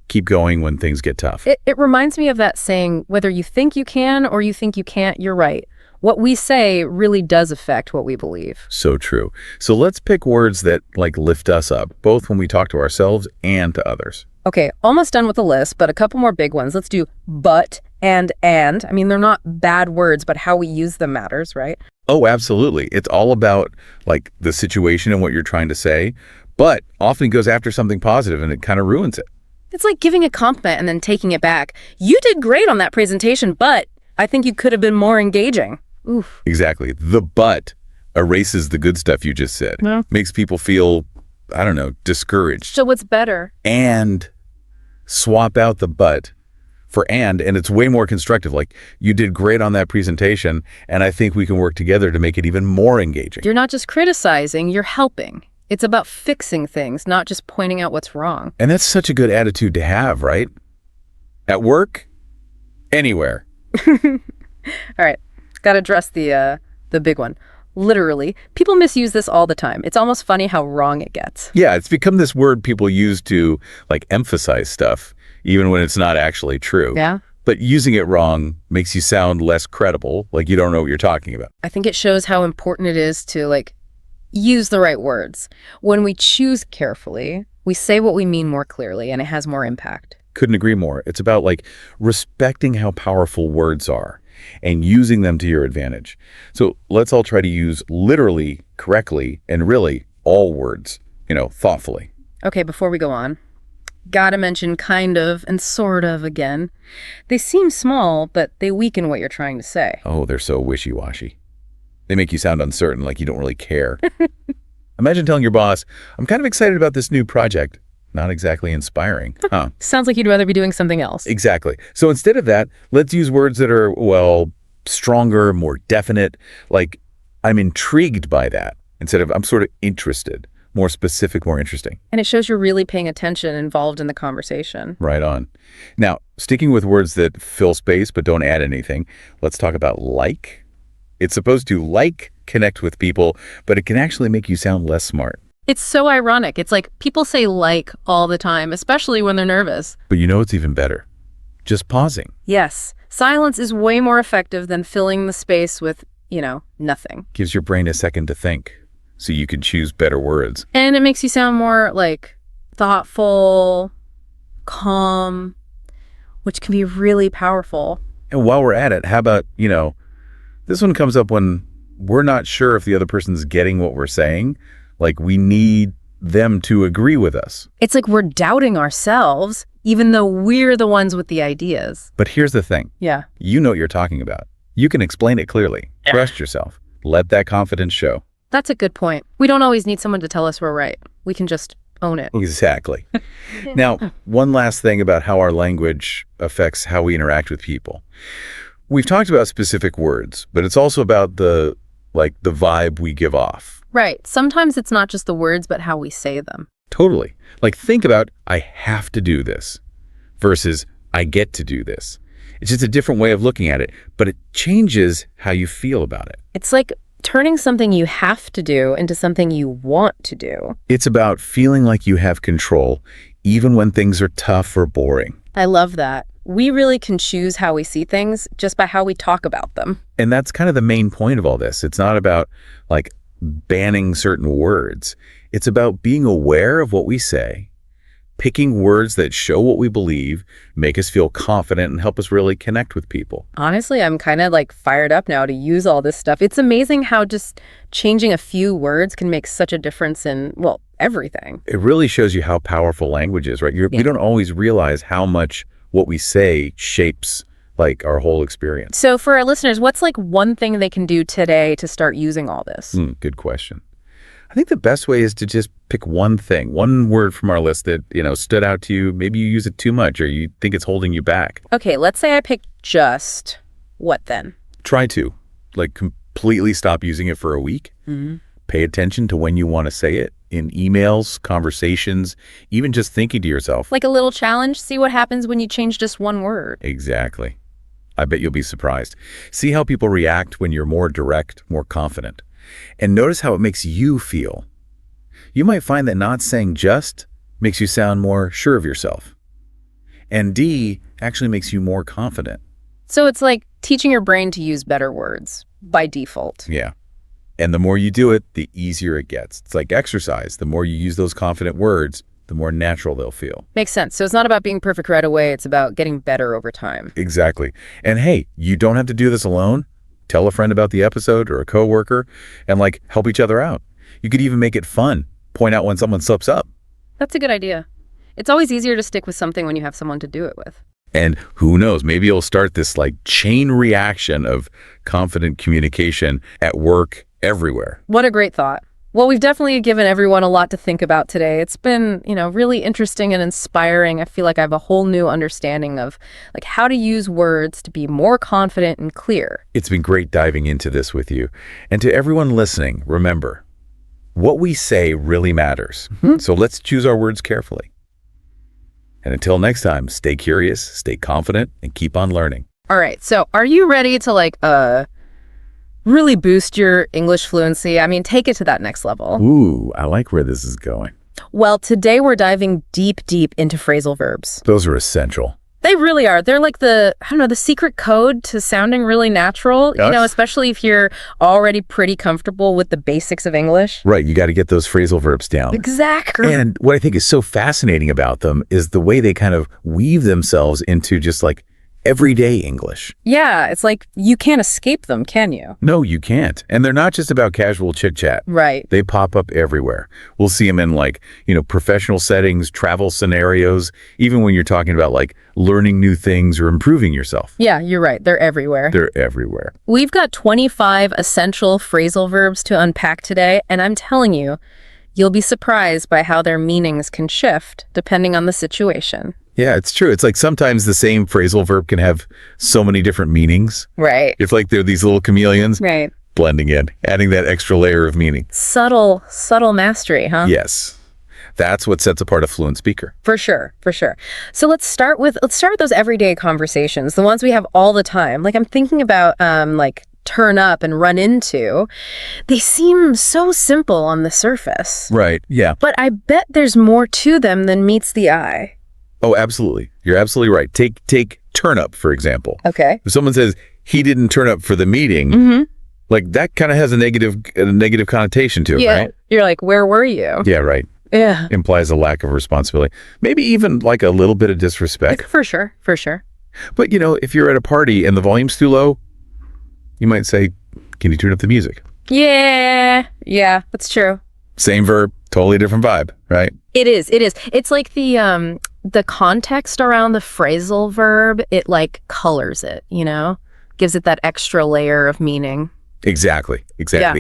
keep going when things get tough. It reminds me of that saying, whether you think you can or you think you can't, you're right. What we say really does affect what we believe. So true. So let's pick words that lift us up, both when we talk to ourselves and to others. Okay, almost done with the list, but a couple more big ones. Let's do but and. I mean, they're not bad words, but how we use them matters, right? Oh, absolutely. It's all about the situation and what you're trying to say, but often goes after something positive and it kind of ruins it. It's like giving a compliment and then taking it back. You did great on that presentation, but I think you could have been more engaging. Oof. Exactly. The but erases the good stuff you just said. Yeah. Makes people feel, I don't know, discouraged. So what's better? And swap out the but for and it's way more constructive. Like, you did great on that presentation, and I think we can work together to make it even more engaging. You're not just criticizing, you're helping. It's about fixing things, not just pointing out what's wrong. And that's such a good attitude to have, right? At work, anywhere. All right, got to address the big one. Literally, people misuse this all the time. It's almost funny how wrong it gets. Yeah, it's become this word people use to emphasize stuff, even when it's not actually true. Yeah. But using it wrong makes you sound less credible, like you don't know what you're talking about. I think it shows how important it is to use the right words. When we choose carefully, we say what we mean more clearly, and it has more impact. Couldn't agree more. It's about respecting how powerful words are and using them to your advantage. So let's all try to use literally, correctly, and really all words, thoughtfully. Okay, before we go on, gotta mention kind of and sort of again. They seem small, but they weaken what you're trying to say. Oh, they're so wishy-washy. They make you sound uncertain, like you don't really care. Imagine telling your boss, I'm kind of excited about this new project. Not exactly inspiring, huh? Sounds like you'd rather be doing something else. Exactly. So instead of that, let's use words that are, stronger, more definite, like I'm intrigued by that, instead of I'm sort of interested, more specific, more interesting. And it shows you're really paying attention, involved in the conversation. Right on. Now, sticking with words that fill space but don't add anything, let's talk about like. It's supposed to connect with people, but it can actually make you sound less smart. It's so ironic. It's like people say all the time, especially when they're nervous. But it's even better. Just pausing. Yes. Silence is way more effective than filling the space with, nothing. Gives your brain a second to think, so you can choose better words. And it makes you sound more thoughtful, calm, which can be really powerful. And while we're at it, how about, this one comes up when we're not sure if the other person's getting what we're saying. We need them to agree with us. It's like we're doubting ourselves, even though we're the ones with the ideas. But here's the thing. Yeah. You know what you're talking about. You can explain it clearly. Trust yourself. Let that confidence show. That's a good point. We don't always need someone to tell us we're right. We can just own it. Exactly. Now, one last thing about how our language affects how we interact with people. We've talked about specific words, but it's also about the vibe we give off. Right. Sometimes it's not just the words, but how we say them. Totally. Think about, I have to do this versus I get to do this. It's just a different way of looking at it, but it changes how you feel about it. It's like turning something you have to do into something you want to do. It's about feeling like you have control, even when things are tough or boring. I love that. We really can choose how we see things just by how we talk about them. And that's kind of the main point of all this. It's not about banning certain words. It's about being aware of what we say, picking words that show what we believe, make us feel confident, and help us really connect with people. Honestly, I'm kind of fired up now to use all this stuff. It's amazing how just changing a few words can make such a difference in, everything. It really shows you how powerful language is, right? We don't always realize how much what we say shapes like our whole experience. So for our listeners, what's like one thing they can do today to start using all this? Good question. I think the best way is to just pick one thing, one word from our list that, stood out to you. Maybe you use it too much or you think it's holding you back. Okay, let's say I pick just. What then? Try to, completely stop using it for a week. Pay attention to when you want to say it in emails, conversations, even just thinking to yourself. Like a little challenge? See what happens when you change just one word. Exactly. I bet you'll be surprised. See how people react when you're more direct, more confident. And notice how it makes you feel. You might find that not saying just makes you sound more sure of yourself. And D actually makes you more confident. So it's like teaching your brain to use better words by default. Yeah. And the more you do it, the easier it gets. It's like exercise. The more you use those confident words, the more natural they'll feel. Makes sense. So it's not about being perfect right away. It's about getting better over time. Exactly. And hey, you don't have to do this alone. Tell a friend about the episode or a coworker and help each other out. You could even make it fun. Point out when someone slips up. That's a good idea. It's always easier to stick with something when you have someone to do it with. And who knows, maybe you'll start this chain reaction of confident communication at work everywhere. What a great thought. Well, we've definitely given everyone a lot to think about today. It's been, really interesting and inspiring. I feel like I have a whole new understanding of how to use words to be more confident and clear. It's been great diving into this with you. And to everyone listening, remember, what we say really matters. So let's choose our words carefully. And until next time, stay curious, stay confident, and keep on learning. All right. So are you ready to really boost your English fluency? I mean, take it to that next level. Ooh, I like where this is going. Well, today we're diving deep into phrasal verbs. Those are essential. They really are. They're like the secret code to sounding really natural, Yes. Especially if you're already pretty comfortable with the basics of English. Right, you got to get those phrasal verbs down. Exactly. And what I think is so fascinating about them is the way they kind of weave themselves into just everyday English. Yeah, it's like you can't escape them, can you? No, you can't. And they're not just about casual chit-chat. Right. They pop up everywhere. We'll see them in professional settings, travel scenarios, even when you're talking about learning new things or improving yourself. Yeah, you're right. They're everywhere. They're everywhere. We've got 25 essential phrasal verbs to unpack today, and I'm telling you, you'll be surprised by how their meanings can shift depending on the situation. Yeah, it's true. It's sometimes the same phrasal verb can have so many different meanings. Right. It's they're these little chameleons Right. blending in, adding that extra layer of meaning. Subtle mastery, huh? Yes. That's what sets apart a fluent speaker. For sure. So let's start with those everyday conversations, the ones we have all the time. I'm thinking about turn up and run into. They seem so simple on the surface. Right. Yeah. But I bet there's more to them than meets the eye. Oh, absolutely. You're absolutely right. Take turn up, for example. Okay. If someone says he didn't turn up for the meeting, that kind of has a negative connotation to it, Yeah. right? You're like, where were you? Yeah, right. Yeah. Implies a lack of responsibility. Maybe even a little bit of disrespect. For sure. But, if you're at a party and the volume's too low, you might say, can you turn up the music? Yeah, that's true. Same verb, totally different vibe, right? It is. It's like the context around the phrasal verb, it colors it, gives it that extra layer of meaning. Exactly.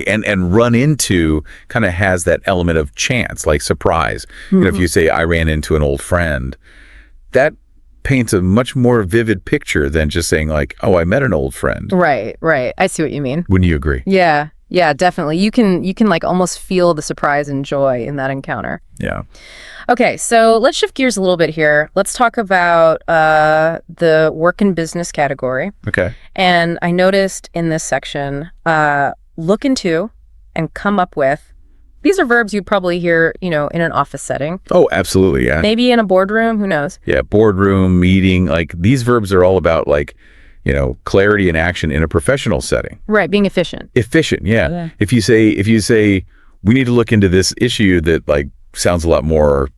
And run into kind of has that element of chance, surprise. If you say, I ran into an old friend, that paints a much more vivid picture than just saying oh, I met an old friend. Right. I see what you mean. Wouldn't you agree? Yeah, definitely. You can almost feel the surprise and joy in that encounter. Yeah. Okay, so let's shift gears a little bit here. Let's talk about the work and business category. Okay. And I noticed in this section, look into and come up with. These are verbs you'd probably hear, in an office setting. Oh, absolutely, yeah. Maybe in a boardroom, who knows? Yeah, boardroom, meeting, these verbs are all about clarity and action in a professional setting. Right, being efficient. Efficient, yeah. If you say we need to look into this issue that sounds a lot more,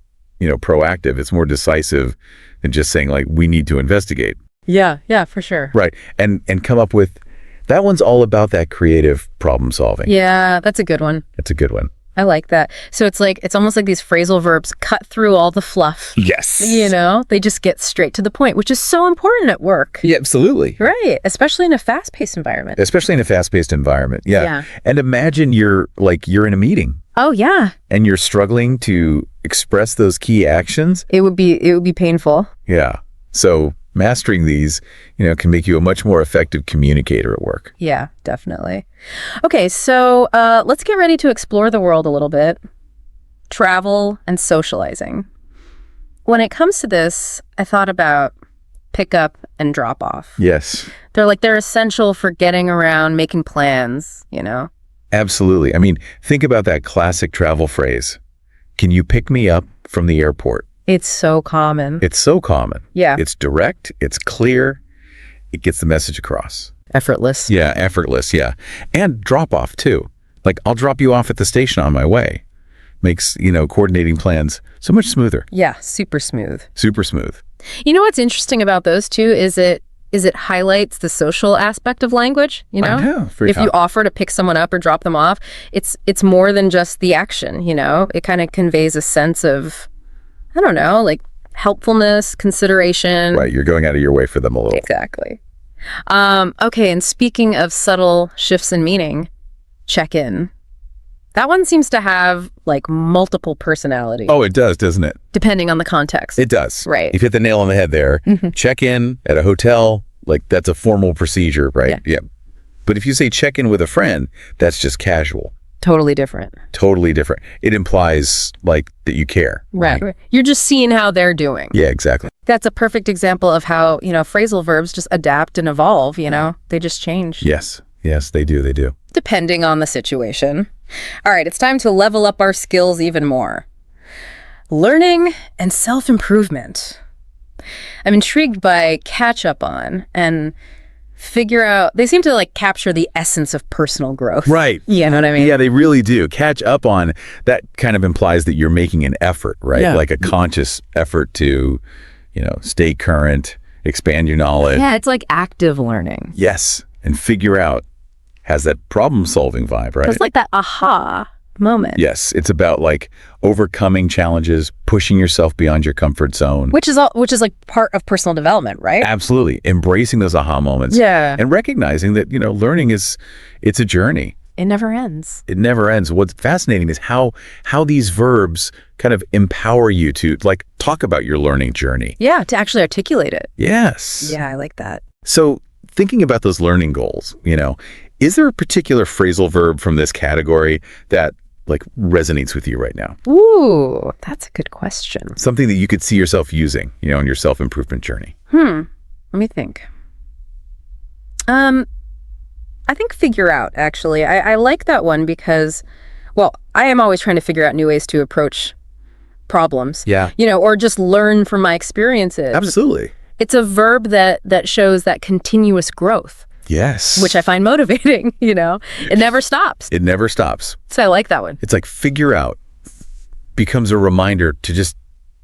proactive, it's more decisive than just saying we need to investigate. Yeah, for sure. Right. And come up with that one's all about that creative problem solving. Yeah, that's a good one. It's a good one. I like that. So it's almost like these phrasal verbs cut through all the fluff. Yes. They just get straight to the point, which is so important at work. Yeah, absolutely. Right. Especially in a fast-paced environment. Especially in a fast-paced environment. Yeah. Yeah. And imagine you're in a meeting Oh, yeah. and you're struggling to express those key actions. It would be painful. Yeah. So mastering these, can make you a much more effective communicator at work. Yeah, definitely. Okay, so let's get ready to explore the world a little bit. Travel and socializing. When it comes to this, I thought about pick up and drop off. Yes. They're essential for getting around, making plans, Absolutely. I mean, think about that classic travel phrase. Can you pick me up from the airport? It's so common. It's so common. Yeah. It's direct. It's clear. It gets the message across. Effortless. Yeah, effortless. Yeah. And drop off too. Like, I'll drop you off at the station on my way. Makes, coordinating plans so much smoother. Yeah, super smooth. Super smooth. You know what's interesting about those two is it highlights the social aspect of language, I know. If you offer to pick someone up or drop them off, it's more than just the action, It kind of conveys a sense of, I don't know, like helpfulness, consideration. Right, you're going out of your way for them a little. Exactly. Okay, and speaking of subtle shifts in meaning, check-in. That one seems to have like multiple personalities. Oh, it does, doesn't it? Depending on the context. It does. Right. You've hit the nail on the head there. Check in at a hotel, like that's a formal procedure, right? Yeah. But if you say check in with a friend, that's just casual. Totally different. Totally different. It implies like that you care. Right. You're just seeing how they're doing. Yeah, exactly. That's a perfect example of how, phrasal verbs just adapt and evolve, They just change. Yes. Yes, they do. They do. Depending on the situation. All right, it's time to level up our skills even more. Learning and self-improvement. I'm intrigued by catch up on and figure out, they seem to like capture the essence of personal growth. Right. You know what I mean? Yeah, they really do. Catch up on, that kind of implies that you're making an effort, right? Yeah. Like a conscious effort to, stay current, expand your knowledge. Yeah, it's like active learning. Yes. And figure out, has that problem-solving vibe, right? It's like that aha moment. Yes, it's about like overcoming challenges, pushing yourself beyond your comfort zone. Which is like part of personal development, right? Absolutely. Embracing those aha moments. Yeah. And recognizing that, learning it's a journey. It never ends. It never ends. What's fascinating is how these verbs kind of empower you to like talk about your learning journey. Yeah, to actually articulate it. Yes. Yeah, I like that. So thinking about those learning goals, is there a particular phrasal verb from this category that like resonates with you right now? Ooh, that's a good question. Something that you could see yourself using, in your self-improvement journey. Let me think. I think figure out, actually. I like that one because, well, I am always trying to figure out new ways to approach problems. Yeah. Or just learn from my experiences. Absolutely. It's a verb that shows that continuous growth. Yes. Which I find motivating, It never stops. It never stops. So I like that one. It's like figure out becomes a reminder to just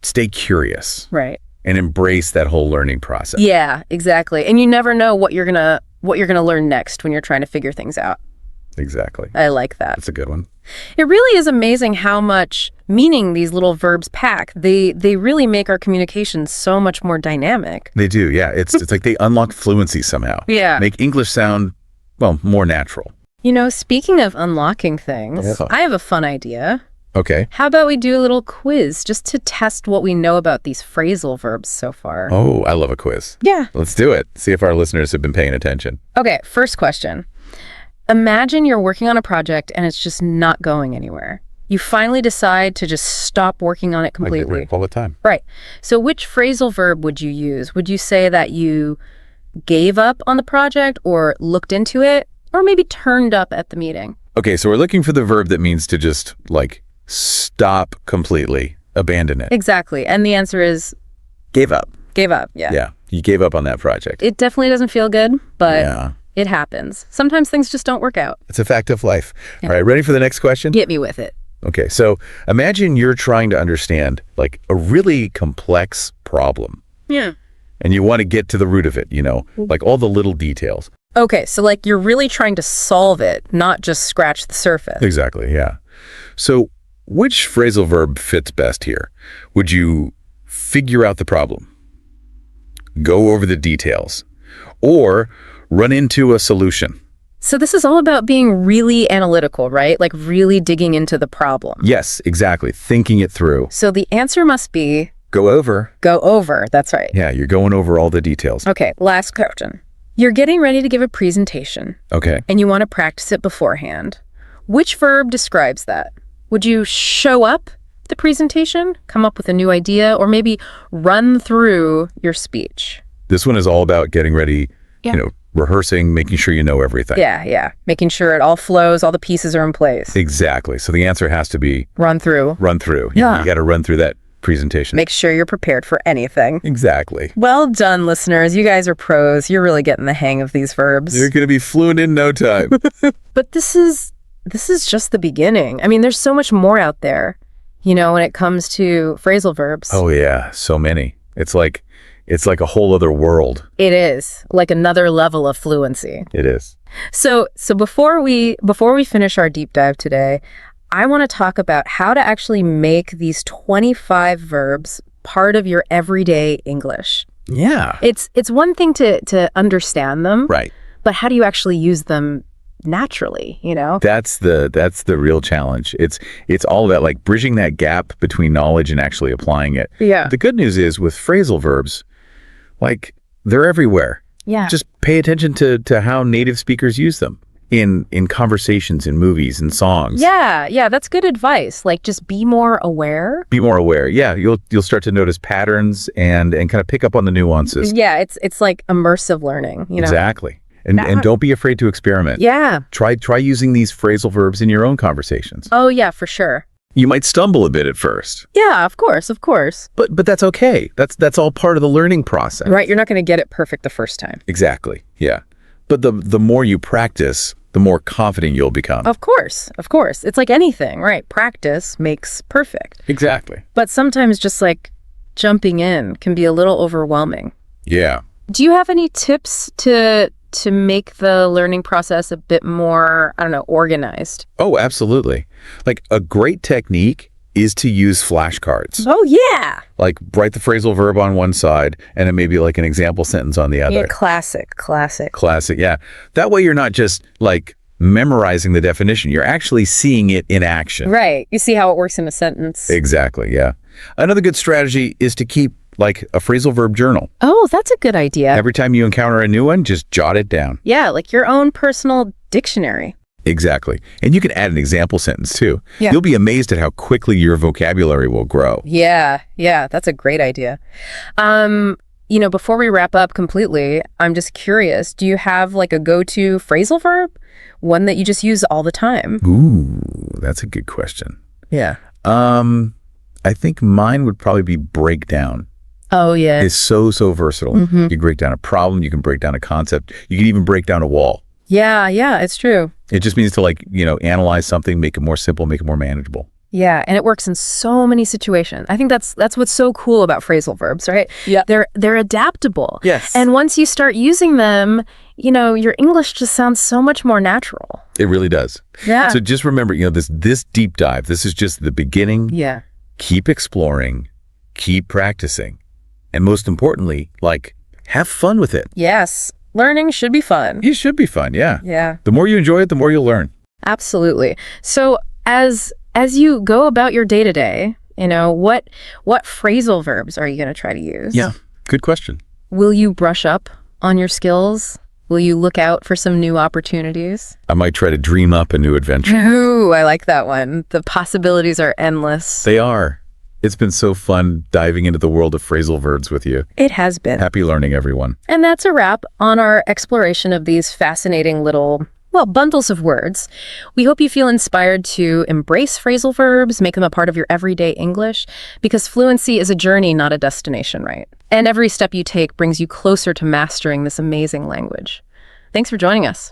stay curious. Right. And embrace that whole learning process. Yeah, exactly. And you never know what you're gonna learn next when you're trying to figure things out. Exactly. I like that. That's a good one. It really is amazing how much meaning these little verbs pack. They really make our communication so much more dynamic. They do, yeah. It's like they unlock fluency somehow. Yeah. Make English sound, well, more natural. Speaking of unlocking things, Yeah. I have a fun idea. Okay. How about we do a little quiz just to test what we know about these phrasal verbs so far? Oh, I love a quiz. Yeah. Let's do it. See if our listeners have been paying attention. Okay, first question. Imagine you're working on a project and it's just not going anywhere. You finally decide to just stop working on it completely. All the time. Right. So which phrasal verb would you use? Would you say that you gave up on the project or looked into it or maybe turned up at the meeting? Okay, so we're looking for the verb that means to just like stop completely, abandon it. Exactly. And the answer is Gave up. gave up. Yeah. Yeah, you gave up on that project. It definitely doesn't feel good, but Yeah. it happens. Sometimes things just don't work out. It's a fact of life. Yeah. All right, ready for the next question? Get me with it. Okay, so imagine you're trying to understand like a really complex problem Yeah. and you want to get to the root of it, like all the little details. Okay, so like you're really trying to solve it, not just scratch the surface. Exactly, yeah. So which phrasal verb fits best here? Would you figure out the problem, go over the details, or run into a solution? So this is all about being really analytical, right? Like really digging into the problem. Yes, exactly. Thinking it through. So the answer must be Go over. go over. That's right. Yeah, you're going over all the details. Okay, last question. You're getting ready to give a presentation, Okay. and you want to practice it beforehand. Which verb describes that? Would you show up the presentation, come up with a new idea, or maybe run through your speech? This one is all about getting ready, Yeah. rehearsing, making sure you know everything. Yeah. Making sure it all flows, all the pieces are in place. Exactly. So the answer has to be Run through. run through. Yeah. You got to run through that presentation. Make sure you're prepared for anything. Exactly. Well done, listeners. You guys are pros. You're really getting the hang of these verbs. You're going to be fluent in no time. But this is just the beginning. I mean, there's so much more out there, when it comes to phrasal verbs. Oh yeah, so many. It's like a whole other world. It is like another level of fluency. It is. So before we finish our deep dive today, I want to talk about how to actually make these 25 verbs part of your everyday English. Yeah. It's one thing to understand them, Right. but how do you actually use them naturally, That's the real challenge. It's all about like bridging that gap between knowledge and actually applying it. Yeah. The good news is with phrasal verbs, like they're everywhere. Yeah. Just pay attention to how native speakers use them in conversations, in movies, and songs. Yeah, that's good advice. Like just be more aware. Be more aware. Yeah, you'll start to notice patterns and kind of pick up on the nuances. Yeah, it's like immersive learning, Exactly. And don't be afraid to experiment. Yeah. Try using these phrasal verbs in your own conversations. Oh, yeah, for sure. You might stumble a bit at first, Yeah, of course. but that's okay. That's all part of the learning process. Right, you're not going to get it perfect the first time. Exactly. Yeah. But the more you practice, the more confident you'll become. Of course. It's like anything, right? Practice makes perfect. Exactly. But sometimes just like jumping in can be a little overwhelming. Yeah. Do you have any tips to make the learning process a bit more, organized? Oh, absolutely. Like a great technique is to use flashcards. Oh, yeah. Like write the phrasal verb on one side and then maybe like an example sentence on the other. Yeah, classic. Classic, yeah. That way you're not just like memorizing the definition. You're actually seeing it in action. Right. You see how it works in a sentence. Exactly, yeah. Another good strategy is to keep like a phrasal verb journal. Oh, that's a good idea. Every time you encounter a new one, just jot it down. Yeah, like your own personal dictionary. Exactly. And you can add an example sentence too. Yeah. You'll be amazed at how quickly your vocabulary will grow. Yeah, that's a great idea. Before we wrap up completely, I'm just curious, do you have like a go-to phrasal verb? One that you just use all the time? Ooh, that's a good question. Yeah. I think mine would probably be break down. Oh, yeah. It's so versatile. Mm-hmm. You can break down a problem, you can break down a concept, you can even break down a wall. Yeah, it's true. It just means to like, analyze something, make it more simple, make it more manageable. Yeah, and it works in so many situations. I think that's what's so cool about phrasal verbs, right? Yeah. They're adaptable. Yes. And once you start using them, your English just sounds so much more natural. It really does. Yeah. So just remember, this deep dive, this is just the beginning. Yeah. Keep exploring, keep practicing, and most importantly, like, have fun with it. Yes. Learning should be fun. It should be fun, yeah. Yeah. The more you enjoy it, the more you'll learn. Absolutely. So as you go about your day-to-day, what phrasal verbs are you going to try to use? Yeah, good question. Will you brush up on your skills? Will you look out for some new opportunities? I might try to dream up a new adventure. Ooh, I like that one. The possibilities are endless. They are. It's been so fun diving into the world of phrasal verbs with you. It has been. Happy learning, everyone. And that's a wrap on our exploration of these fascinating little, bundles of words. We hope you feel inspired to embrace phrasal verbs, make them a part of your everyday English, because fluency is a journey, not a destination, right? And every step you take brings you closer to mastering this amazing language. Thanks for joining us.